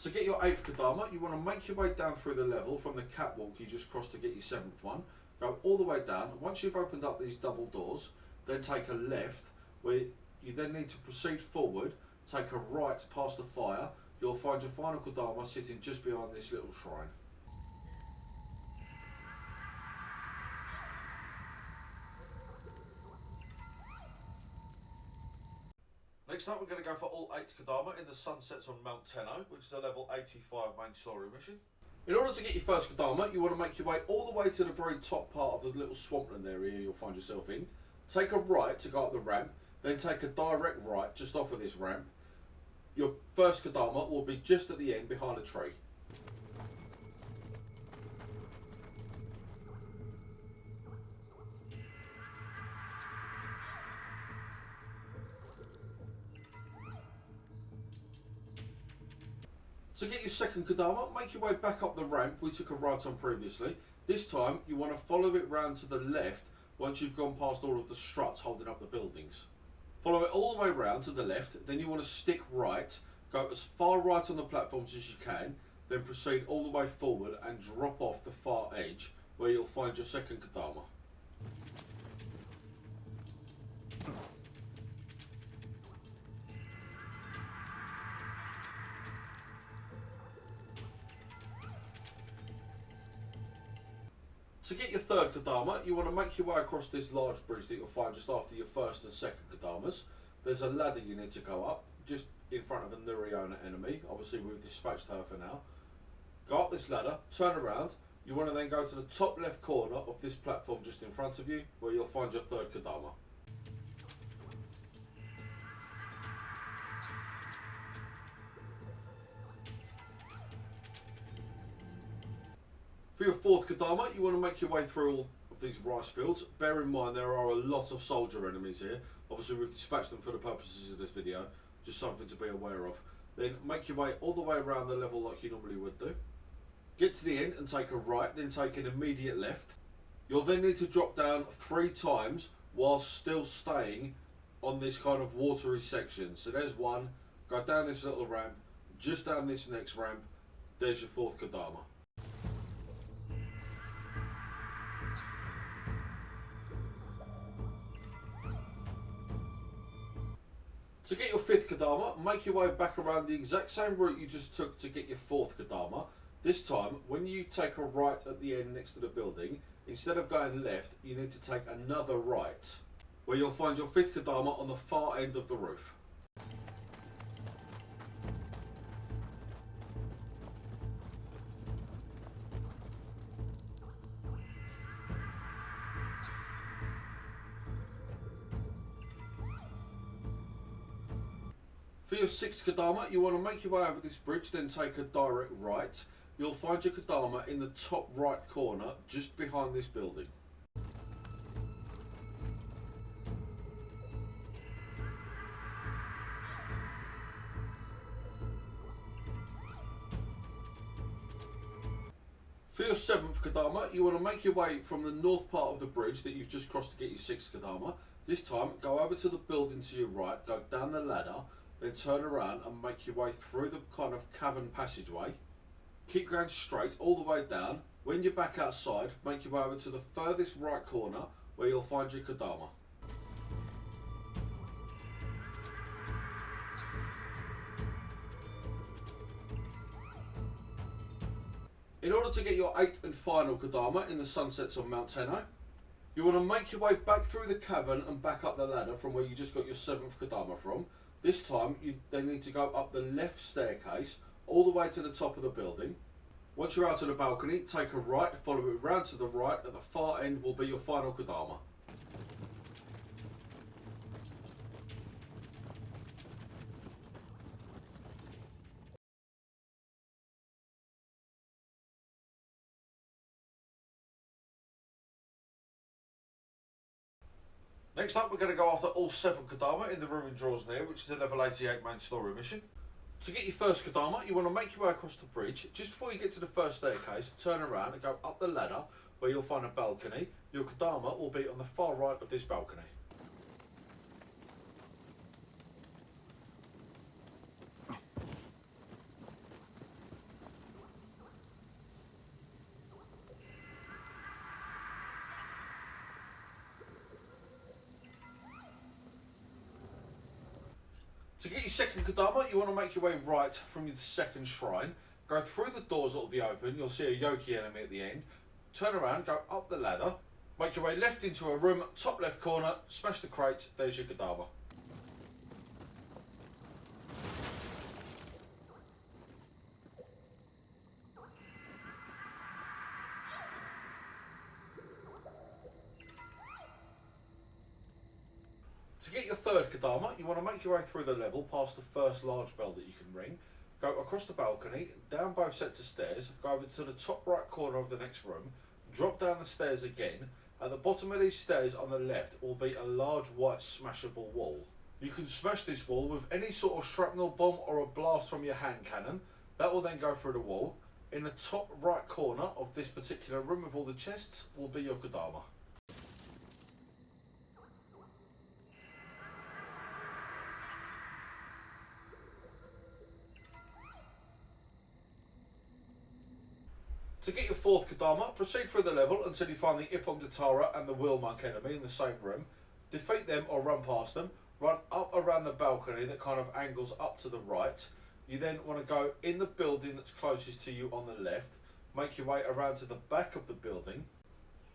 S1: To get your 8th Kodama, you want to make your way down through the level from the catwalk you just crossed to get your 7th one. Go all the way down. Once you've opened up these double doors, then take a left, where you then need to proceed forward, take a right past the fire. You'll find your final Kodama sitting just behind this little shrine. Next up, we're going to go for all 8 Kodama in the Sunsets on Mount Tenno, which is a level 85 main story mission. In order to get your first Kodama, you want to make your way all the way to the very top part of the little swampland area you'll find yourself in. Take a right to go up the ramp, then take a direct right just off of this ramp. Your first Kodama will be just at the end behind a tree. To get your second Kodama, make your way back up the ramp we took a right on previously. This time you want to follow it round to the left once you've gone past all of the struts holding up the buildings. Follow it all the way round to the left, then you want to stick right, go as far right on the platforms as you can, then proceed all the way forward and drop off the far edge where you'll find your second Kodama. To get your third Kodama, you want to make your way across this large bridge that you'll find just after your first and second Kodamas. There's a ladder you need to go up, just in front of a Nioh enemy. Obviously we've dispatched her for now. Go up this ladder, turn around. You want to then go to the top left corner of this platform just in front of you, where you'll find your third Kodama. For your fourth Kodama, you want to make your way through all of these rice fields. Bear in mind there are a lot of soldier enemies here. Obviously we've dispatched them for the purposes of this video, just something to be aware of. Then make your way all the way around the level like you normally would do. Get to the end and take a right, then take an immediate left. You'll then need to drop down 3 times whilst still staying on this kind of watery section. So there's one, go down this little ramp, just down this next ramp, there's your fourth Kodama. To get your fifth Kodama, make your way back around the exact same route you just took to get your fourth Kodama. This time, when you take a right at the end next to the building, instead of going left, you need to take another right, where you'll find your fifth Kodama on the far end of the roof. For your sixth Kodama, you want to make your way over this bridge, then take a direct right. You'll find your Kodama in the top right corner, just behind this building. For your seventh Kodama, you want to make your way from the north part of the bridge that you've just crossed to get your sixth Kodama. This time, go over to the building to your right, go down the ladder, then turn around and make your way through the kind of cavern passageway. Keep going straight all the way down. When you're back outside, make your way over to the furthest right corner where you'll find your Kodama. In order to get your 8th and final Kodama in the Sunsets on Mount Tenno, you want to make your way back through the cavern and back up the ladder from where you just got your 7th Kodama from. This time, you then need to go up the left staircase all the way to the top of the building. Once you're out of the balcony, take a right, follow it round to the right. At the far end will be your final Kodama. Next up, we're going to go after all 7 Kodama in the room in Drawers Near, which is a level 88 main story mission. To get your first Kodama, you want to make your way across the bridge. Just before you get to the first staircase, turn around and go up the ladder where you'll find a balcony. Your Kodama will be on the far right of this balcony. To get your second Kodama, you want to make your way right from your second shrine. Go through the doors that will be open. You'll see a Yoki enemy at the end. Turn around, go up the ladder. Make your way left into a room, top left corner, smash the crates, there's your Kodama. To get your third Kodama, you want to make your way through the level past the first large bell that you can ring. Go across the balcony, down both sets of stairs, go over to the top right corner of the next room, drop down the stairs again. At the bottom of these stairs on the left will be a large white smashable wall. You can smash this wall with any sort of shrapnel bomb or a blast from your hand cannon. That will then go through the wall. In the top right corner of this particular room with all the chests will be your Kodama. To get your fourth Kodama, proceed through the level until you find the Ippon Datara and the Wheel Monk enemy in the same room. Defeat them or run past them. Run up around the balcony that kind of angles up to the right. You then want to go in the building that's closest to you on the left. Make your way around to the back of the building,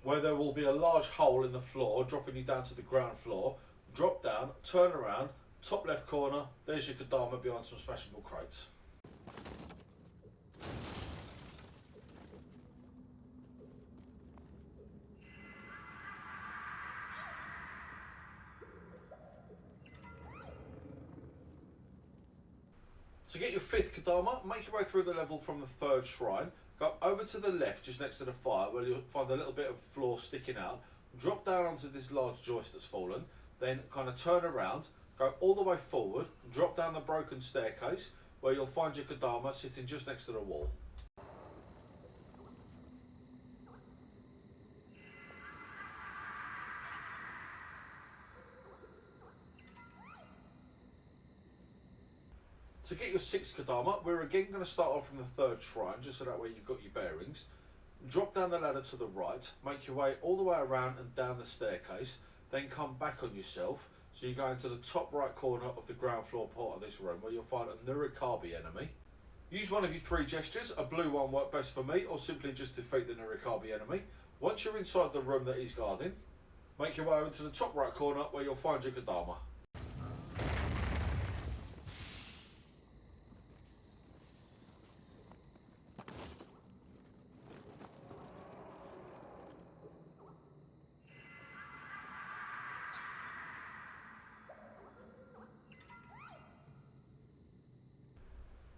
S1: where there will be a large hole in the floor, dropping you down to the ground floor. Drop down, turn around, top left corner, there's your Kodama behind some smashable crates. To get your fifth Kodama, make your way through the level from the third shrine. Go over to the left, just next to the fire, where you'll find a little bit of floor sticking out. Drop down onto this large joist that's fallen. Then kind of turn around, go all the way forward, drop down the broken staircase, where you'll find your Kodama sitting just next to the wall. To get your sixth Kodama, we're again going to start off from the third shrine, just so that way you've got your bearings. Drop down the ladder to the right, make your way all the way around and down the staircase, then come back on yourself. So you go into the top right corner of the ground floor part of this room, where you'll find a Nurikabi enemy. Use one of your three gestures. A blue one worked best for me, or simply just defeat the Nurikabi enemy. Once you're inside the room that he's guarding, make your way over to the top right corner, where you'll find your Kodama.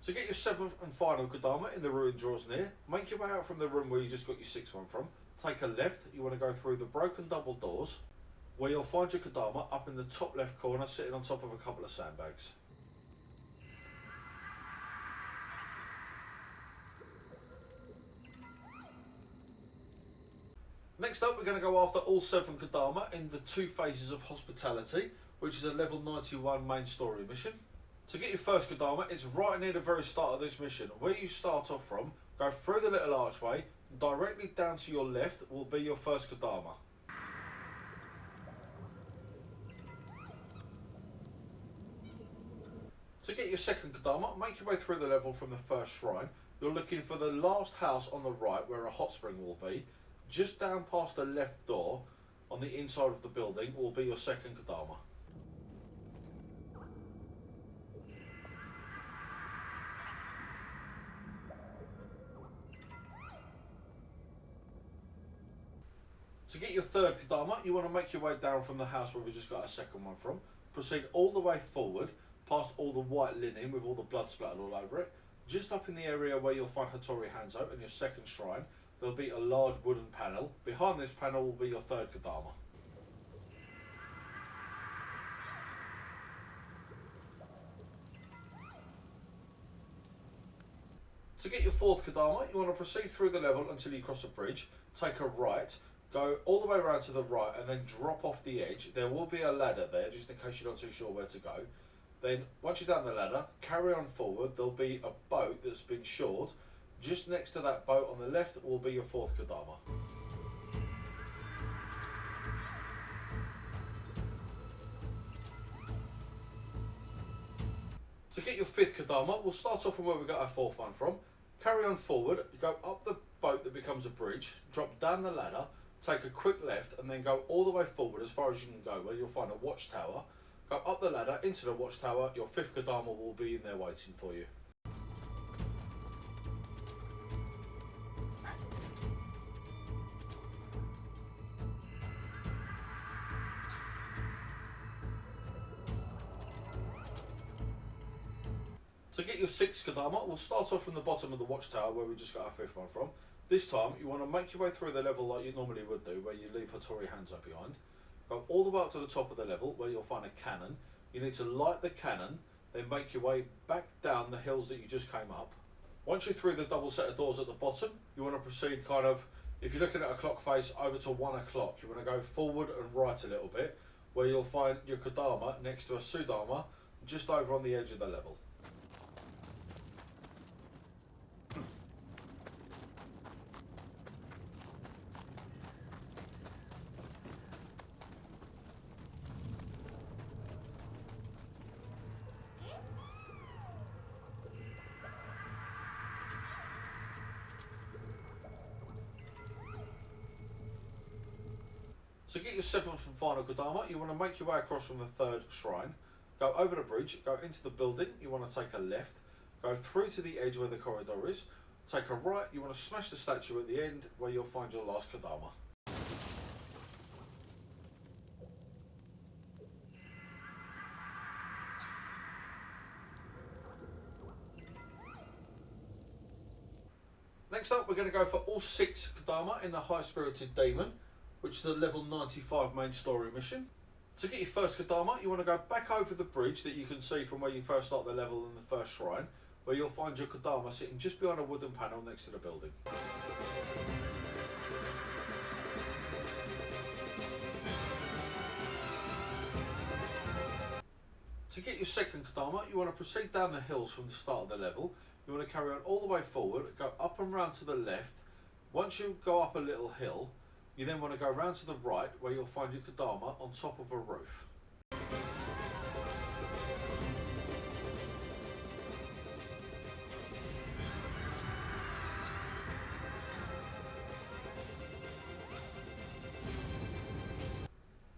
S1: To get your seventh and final Kodama in the ruin drawers near, make your way out from the room where you just got your sixth one from. Take a left, you want to go through the broken double doors, where you'll find your Kodama up in the top left corner, sitting on top of a couple of sandbags. Next up, we're going to go after all 7 Kodama in the 2 phases of hospitality, which is a level 91 main story mission. To get your first Kodama, it's right near the very start of this mission. Where you start off from, go through the little archway, directly down to your left will be your first Kodama. To get your second Kodama, make your way through the level from the first shrine. You're looking for the last house on the right where a hot spring will be. Just down past the left door, on the inside of the building, will be your second Kodama. To get your third Kodama, you want to make your way down from the house where we just got our second one from. Proceed all the way forward, past all the white linen with all the blood splattered all over it. Just up in the area where you'll find Hattori Hanzo and your second shrine, there'll be a large wooden panel. Behind this panel will be your third Kodama. To get your fourth Kodama, you want to proceed through the level until you cross a bridge, take a right, go all the way around to the right and then drop off the edge. There will be a ladder there, just in case you're not too sure where to go. Then, once you're down the ladder, carry on forward. There'll be a boat that's been shored. Just next to that boat on the left will be your fourth Kodama. get your 5th Kodama, we'll start off from where we got our 4th one from. Carry on forward, go up the boat that becomes a bridge, drop down the ladder, take a quick left, and then go all the way forward as far as you can go, where you'll find a watchtower. Go up the ladder into the watchtower, your 5th Kodama will be in there waiting for you. To get your 6th Kodama, we'll start off from the bottom of the watchtower where we just got our 5th one from. This time, you want to make your way through the level like you normally would do, where you leave Hattori Hanzo behind. Go all the way up to the top of the level where you'll find a cannon. You need to light the cannon, then make your way back down the hills that you just came up. Once you're through the double set of doors at the bottom, you want to proceed kind of, if you're looking at a clock face, over to 1 o'clock. You want to go forward and right a little bit, where you'll find your Kodama next to a Sudama, just over on the edge of the level. To get your 7th and final Kodama, you want to make your way across from the 3rd shrine, go over the bridge, go into the building, you want to take a left, go through to the edge where the corridor is, take a right, you want to smash the statue at the end where you'll find your last Kodama. Next up, we're going to go for all 6 Kodama in the High Spirited Demon, which is the level 95 main story mission. To get your 1st Kodama, you want to go back over the bridge that you can see from where you first start the level in the 1st shrine, where you'll find your Kodama sitting just behind a wooden panel next to the building. To get your 2nd Kodama, you want to proceed down the hills from the start of the level. You want to carry on all the way forward, go up and round to the left. Once you go up a little hill, you then want to go round to the right where you'll find your Kodama on top of a roof.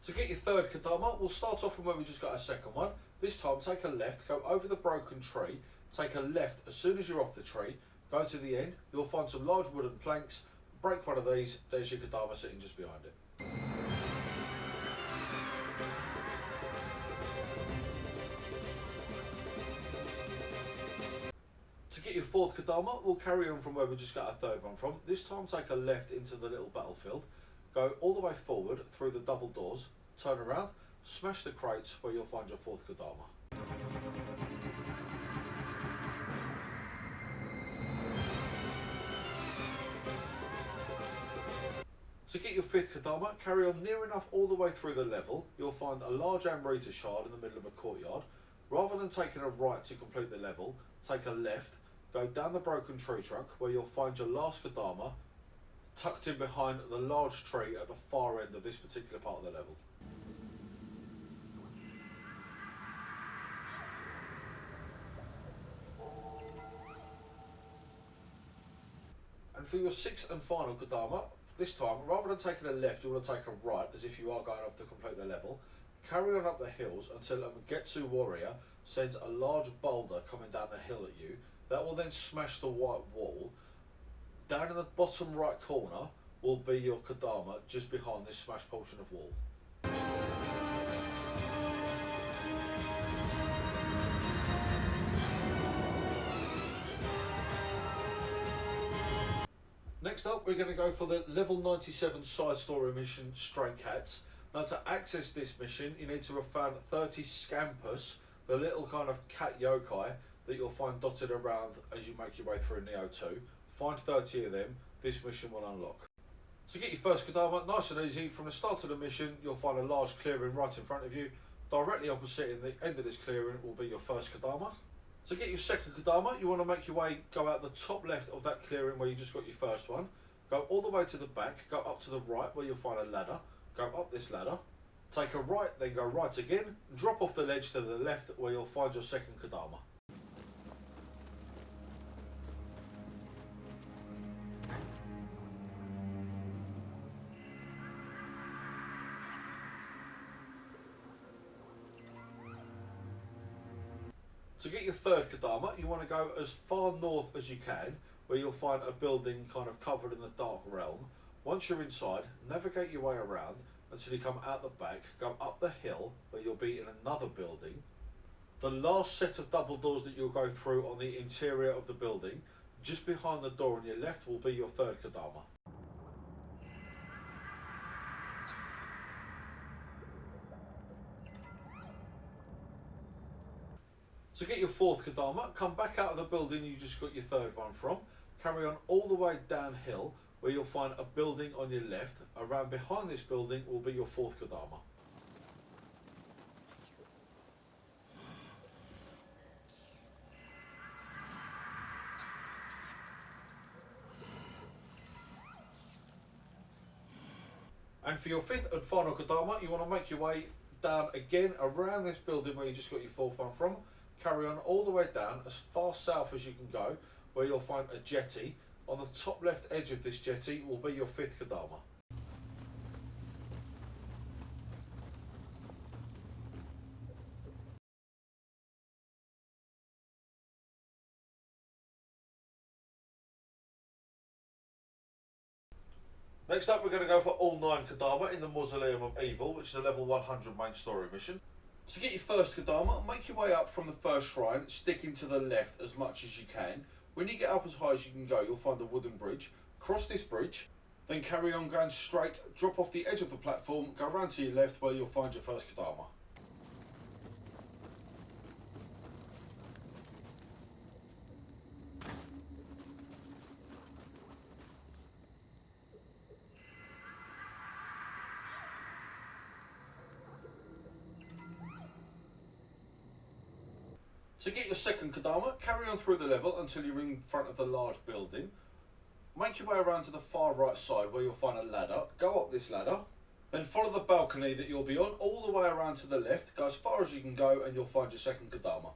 S1: To get your 3rd Kodama, we'll start off from where we just got our 2nd one. This time take a left, go over the broken tree, take a left as soon as you're off the tree, go to the end, you'll find some large wooden planks. Break one of these, there's your Kodama sitting just behind it. To get your 4th Kodama, we'll carry on from where we just got our 3rd one from. This time take a left into the little battlefield, go all the way forward through the double doors, turn around, smash the crates where you'll find your 4th Kodama. To get your 5th Kodama, carry on near enough all the way through the level. You'll find a large Amrita shard in the middle of a courtyard. Rather than taking a right to complete the level, take a left, go down the broken tree trunk where you'll find your last Kodama tucked in behind the large tree at the far end of this particular part of the level. And for your 6th and final Kodama, this time, rather than taking a left, you want to take a right, as if you are going off to complete the level. Carry on up the hills until a Magetsu warrior sends a large boulder coming down the hill at you. That will then smash the white wall. Down in the bottom right corner will be your Kodama, just behind this smashed portion of wall. Next up, we're going to go for the level 97 side story mission, Stray Cats. Now, to access this mission, you need to have found 30 Scampus, the little kind of cat yokai that you'll find dotted around as you make your way through Nioh 2. Find 30 of them, this mission will unlock. To get your 1st Kodama, nice and easy, from the start of the mission, you'll find a large clearing right in front of you. Directly opposite in the end of this clearing will be your 1st Kodama. To get your 2nd Kodama, you want to make your way, go out the top left of that clearing where you just got your 1st one. Go all the way to the back, go up to the right where you'll find a ladder. Go up this ladder, take a right, then go right again, drop off the ledge to the left where you'll find your 2nd Kodama. To get your third Kodama, you want to go as far north as you can, where you'll find a building kind of covered in the dark realm. Once you're inside, navigate your way around until you come out the back, go up the hill where you'll be in another building. The last set of double doors that you'll go through on the interior of the building, just behind the door on your left, will be your third Kodama. To get your fourth Kodama, come back out of the building you just got your third one from, carry on all the way downhill where you'll find a building on your left. Around behind this building will be your fourth Kodama. And for your fifth and final Kodama, you want to make your way down again around this building where you just got your fourth one from. Carry on all the way down as far south as you can go, where you'll find a jetty. On the top left edge of this jetty will be your fifth Kodama. Next up, we're going to go for all 9 Kodama in the Mausoleum of Evil, which is a level 100 main story mission. To get your first Kodama, make your way up from the first shrine, sticking to the left as much as you can. When you get up as high as you can go, you'll find a wooden bridge. Cross this bridge, then carry on going straight, drop off the edge of the platform, go around to your left where you'll find your first Kodama. To get your second Kodama, carry on through the level until you're in front of the large building. Make your way around to the far right side where you'll find a ladder. Go up this ladder, then follow the balcony that you'll be on all the way around to the left. Go as far as you can go and you'll find your second Kodama.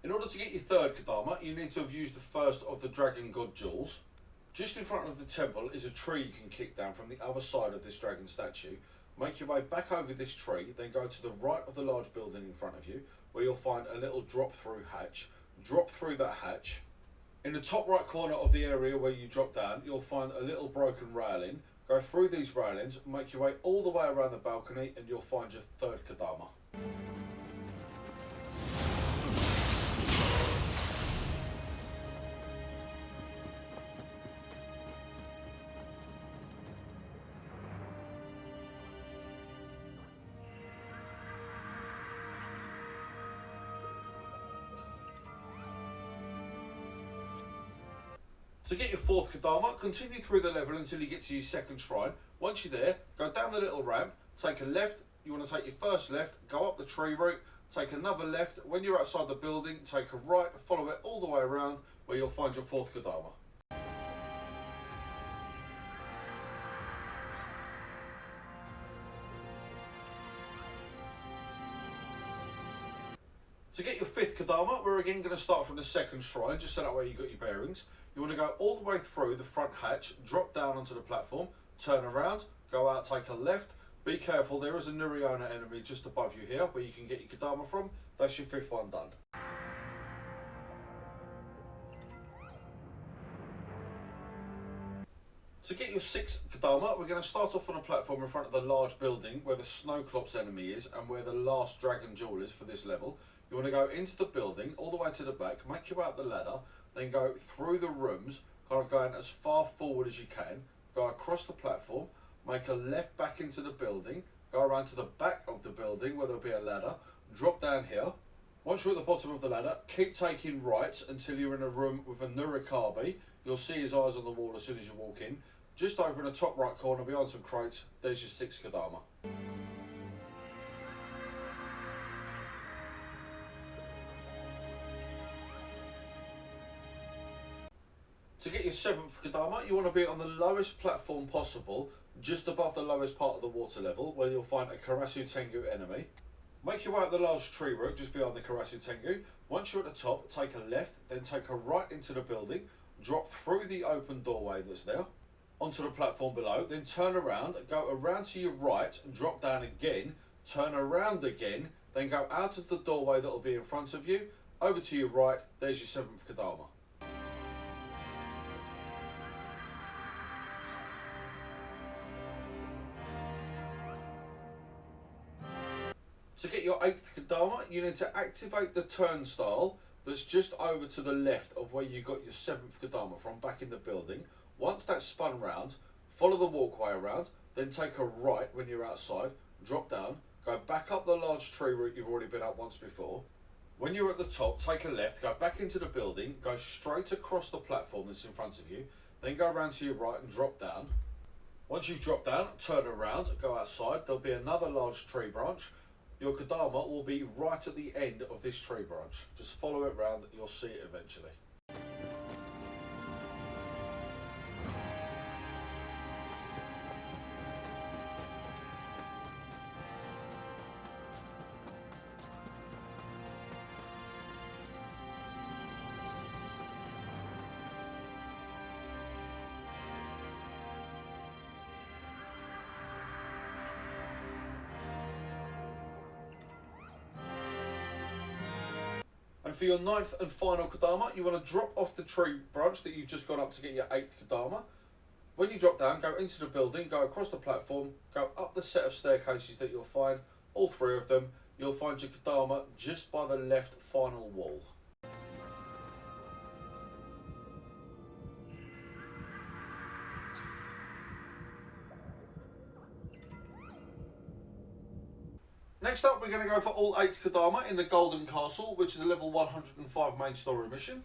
S1: In order to get your third Kodama, you need to have used the first of the Dragon God jewels. Just in front of the temple is a tree you can kick down from the other side of this dragon statue. Make your way back over this tree, then go to the right of the large building in front of you, where you'll find a little drop-through hatch. Drop through that hatch. In the top right corner of the area where you drop down, you'll find a little broken railing. Go through these railings, make your way all the way around the balcony, and you'll find your third Kodama. To get your fourth Kodama, continue through the level until you get to your second shrine. Once you're there, go down the little ramp, take a left. You want to take your first left, go up the tree route, take another left. When you're outside the building, take a right, follow it all the way around where you'll find your fourth Kodama. To get your fifth Kodama, we're again going to start from the second shrine, just so that way you got your bearings. You want to go all the way through the front hatch, drop down onto the platform, turn around, go out, take a left. Be careful, there is a Nioh enemy just above you here, where you can get your Kodama from. That's your fifth one done. To get your sixth Kodama, we're going to start off on a platform in front of the large building where the Snowclops enemy is and where the last dragon jewel is for this level. You want to go into the building, all the way to the back, make your way up the ladder, then go through the rooms, kind of going as far forward as you can, go across the platform, make a left back into the building, go around to the back of the building where there'll be a ladder, drop down here. Once you're at the bottom of the ladder, keep taking rights until you're in a room with a Nurikabi. You'll see his eyes on the wall as soon as you walk in. Just over in the top right corner behind some crates, there's your sixth Kodama. To get your seventh Kodama, you want to be on the lowest platform possible just above the lowest part of the water level, where you'll find a Karasu Tengu enemy. Make your way up the large tree root just behind the Karasu Tengu. Once you're at the top, take a left, then take a right into the building, drop through the open doorway that's there, onto the platform below, then turn around, go around to your right, and drop down again, turn around again, then go out of the doorway that'll be in front of you, over to your right, there's your 7th Kodama. To get your 8th Kodama, you need to activate the turnstile that's just over to the left of where you got your 7th Kodama from, back in the building. Once that's spun round, follow the walkway around, then take a right when you're outside, drop down, go back up the large tree route you've already been up once before. When you're at the top, take a left, go back into the building, go straight across the platform that's in front of you, then go around to your right and drop down. Once you've dropped down, turn around, go outside, there'll be another large tree branch. Your Kodama will be right at the end of this tree branch. Just follow it round, you'll see it eventually. And for your 9th and final Kodama, you want to drop off the tree branch that you've just gone up to get your 8th Kodama. When you drop down, go into the building, go across the platform, go up the set of staircases that you'll find, all 3 of them. You'll find your Kodama just by the left final wall. Next up, we're going to go for all 8 Kodama in the Golden Castle, which is a level 105 main story mission.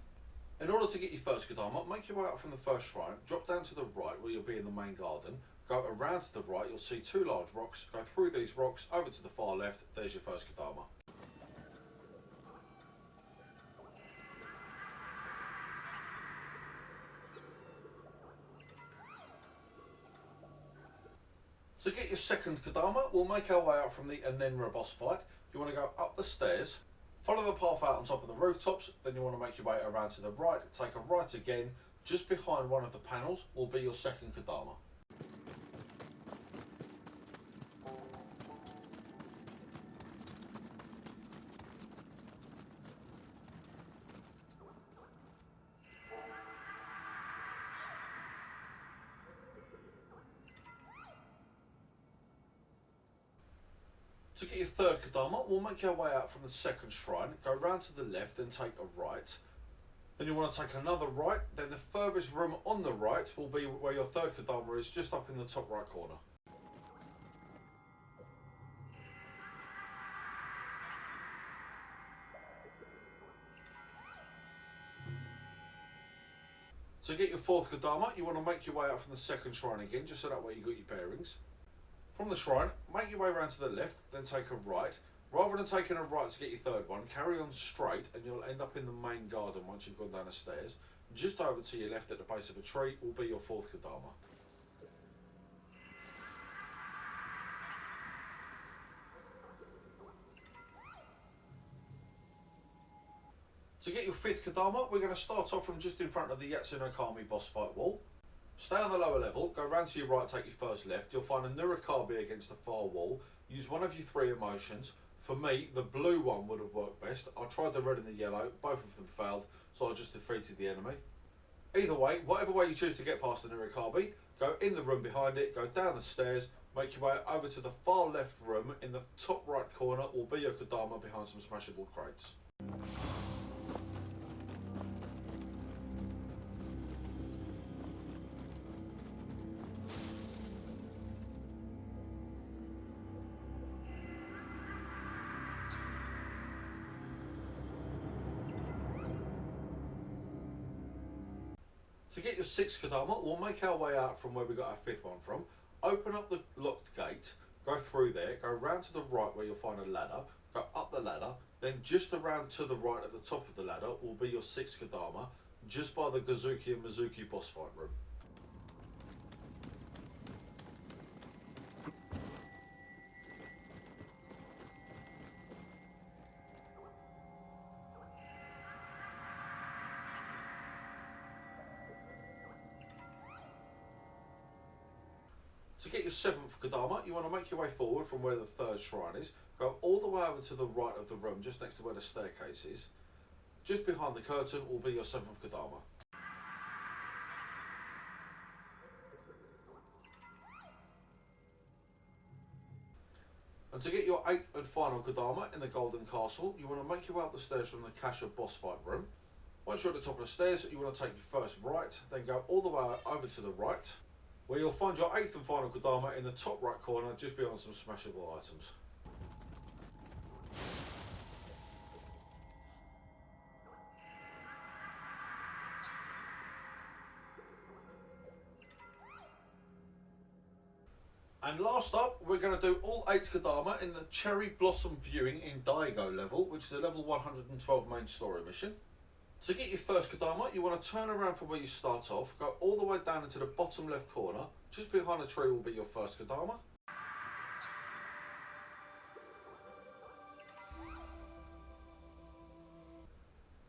S1: In order to get your first Kodama, make your way up from the first shrine, drop down to the right where you'll be in the main garden, go around to the right, you'll see 2 large rocks, go through these rocks, over to the far left, there's your first Kodama. To get your second Kodama, we'll make our way out from the Anenra boss fight. You want to go up the stairs, follow the path out on top of the rooftops, then you want to make your way around to the right, take a right again, just behind one of the panels will be your second Kodama. To get your third Kodama, we'll make our way out from the second shrine, go round to the left, then take a right. Then you want to take another right, then the furthest room on the right will be where your third Kodama is, just up in the top right corner. To get your fourth Kodama, you want to make your way out from the second shrine again, just so that way you got your bearings. From the shrine, make your way around to the left, then take a right. Rather than taking a right to get your third one, carry on straight and you'll end up in the main garden once you've gone down the stairs. Just over to your left at the base of a tree will be your fourth Kodama. To get your fifth Kodama, we're going to start off from just in front of the Yatsuno Kami boss fight wall. Stay on the lower level, go round to your right, take your first left. You'll find a Nurikabe against the far wall. Use one of your 3 emotions. For me, the blue one would have worked best. I tried the red and the yellow, both of them failed, so I just defeated the enemy. Either way, whatever way you choose to get past the Nurikabe, go in the room behind it, go down the stairs, make your way over to the far left room. In the top right corner will be your Kodama behind some smashable crates. To get your 6th Kodama, we'll make our way out from where we got our 5th one from. Open up the locked gate, go through there, go round to the right where you'll find a ladder, go up the ladder, then just around to the right at the top of the ladder will be your 6th Kodama, just by the Gazuki and Mizuki boss fight room. To get your 7th Kodama, you want to make your way forward from where the 3rd shrine is, go all the way over to the right of the room, just next to where the staircase is. Just behind the curtain will be your 7th Kodama. And to get your 8th and final Kodama in the Golden Castle, you want to make your way up the stairs from the Kasha boss fight room. Once you're at the top of the stairs, you want to take your first right, then go all the way over to the right, where you'll find your 8th and final Kodama in the top right corner, just beyond some smashable items. And last up, we're going to do all 8 Kodama in the Cherry Blossom Viewing in Daigo level, which is a level 112 main story mission. To get your first Kodama, you want to turn around from where you start off, go all the way down into the bottom left corner. Just behind the tree will be your first Kodama.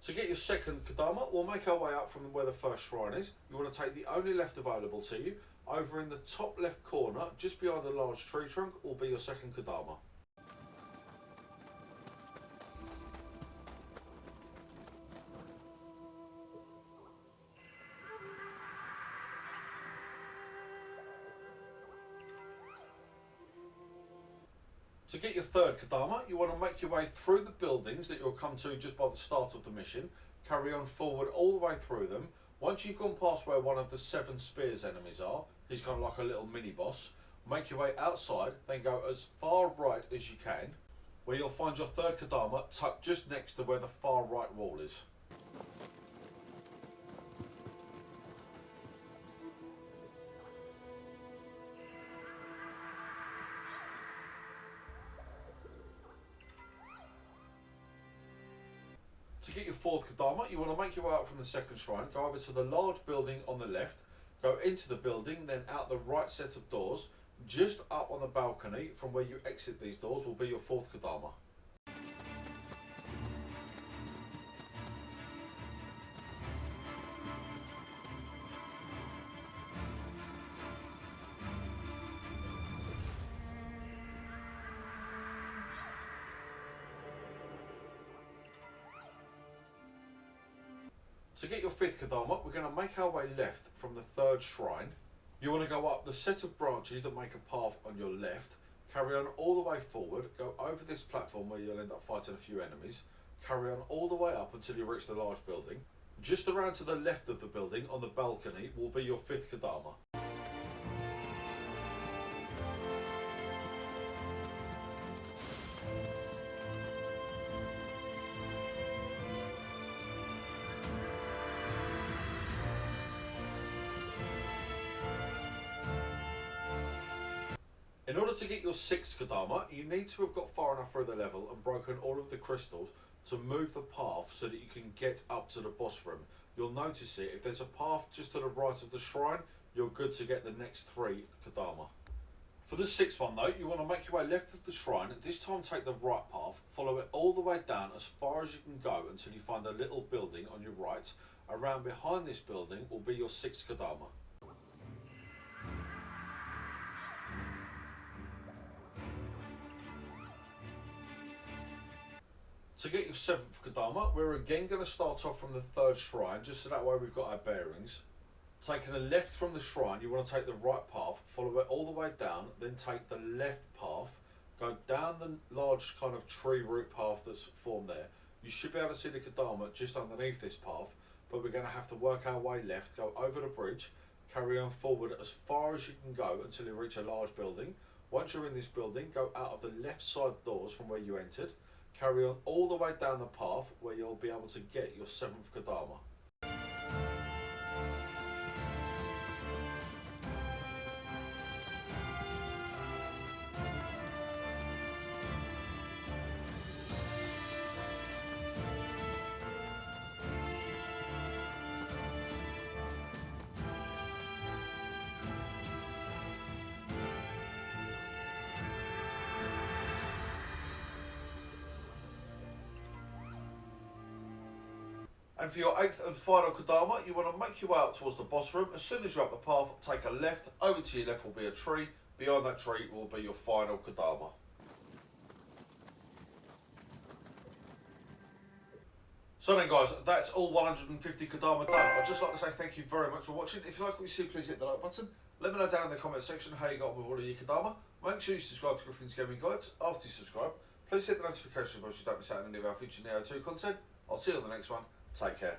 S1: To get your second Kodama, we'll make our way up from where the first shrine is. You want to take the only left available to you. Over in the top left corner, just behind the large tree trunk, will be your second Kodama. To get your third Kodama, you want to make your way through the buildings that you'll come to just by the start of the mission. Carry on forward all the way through them. Once you've gone past where one of the 7 spears enemies are, he's kind of like a little mini boss, make your way outside, then go as far right as you can, where you'll find your third Kodama tucked just next to where the far right wall is. To get your fourth Kodama, you want to make your way out from the second shrine, go over to the large building on the left, go into the building, then out the right set of doors. Just up on the balcony from where you exit these doors will be your fourth Kodama. To get your fifth Kodama, we're going to make our way left from the third shrine. You want to go up the set of branches that make a path on your left, carry on all the way forward, go over this platform where you'll end up fighting a few enemies, carry on all the way up until you reach the large building. Just around to the left of the building on the balcony will be your fifth Kodama. In order to get your sixth Kodama, you need to have got far enough through the level and broken all of the crystals to move the path so that you can get up to the boss room. You'll notice it, if there's a path just to the right of the shrine, you're good to get the next 3 Kodama. For the sixth one though, you want to make your way left of the shrine, this time take the right path, follow it all the way down as far as you can go until you find a little building on your right. Around behind this building will be your sixth Kodama. To get your 7th Kodama, we're again going to start off from the 3rd shrine, just so that way we've got our bearings. Taking a left from the shrine, you want to take the right path, follow it all the way down, then take the left path, go down the large kind of tree root path that's formed there. You should be able to see the Kodama just underneath this path, but we're going to have to work our way left, go over the bridge, carry on forward as far as you can go until you reach a large building. Once you're in this building, go out of the left side doors from where you entered. Carry on all the way down the path where you'll be able to get your 7th Kodama. And for your 8th and final Kodama, you want to make your way up towards the boss room. As soon as you're up the path, take a left. Over to your left will be a tree. Behind that tree will be your final Kodama. So then guys, that's all 150 Kodama done. I'd just like to say thank you very much for watching. If you like what you see, please hit the like button. Let me know down in the comment section how you got on with all of your Kodama. Make sure you subscribe to Griffin's Gaming Guides. After you subscribe, please hit the notification bell so you don't miss out on any of our future Nioh 2 content. I'll see you on the next one. Take care.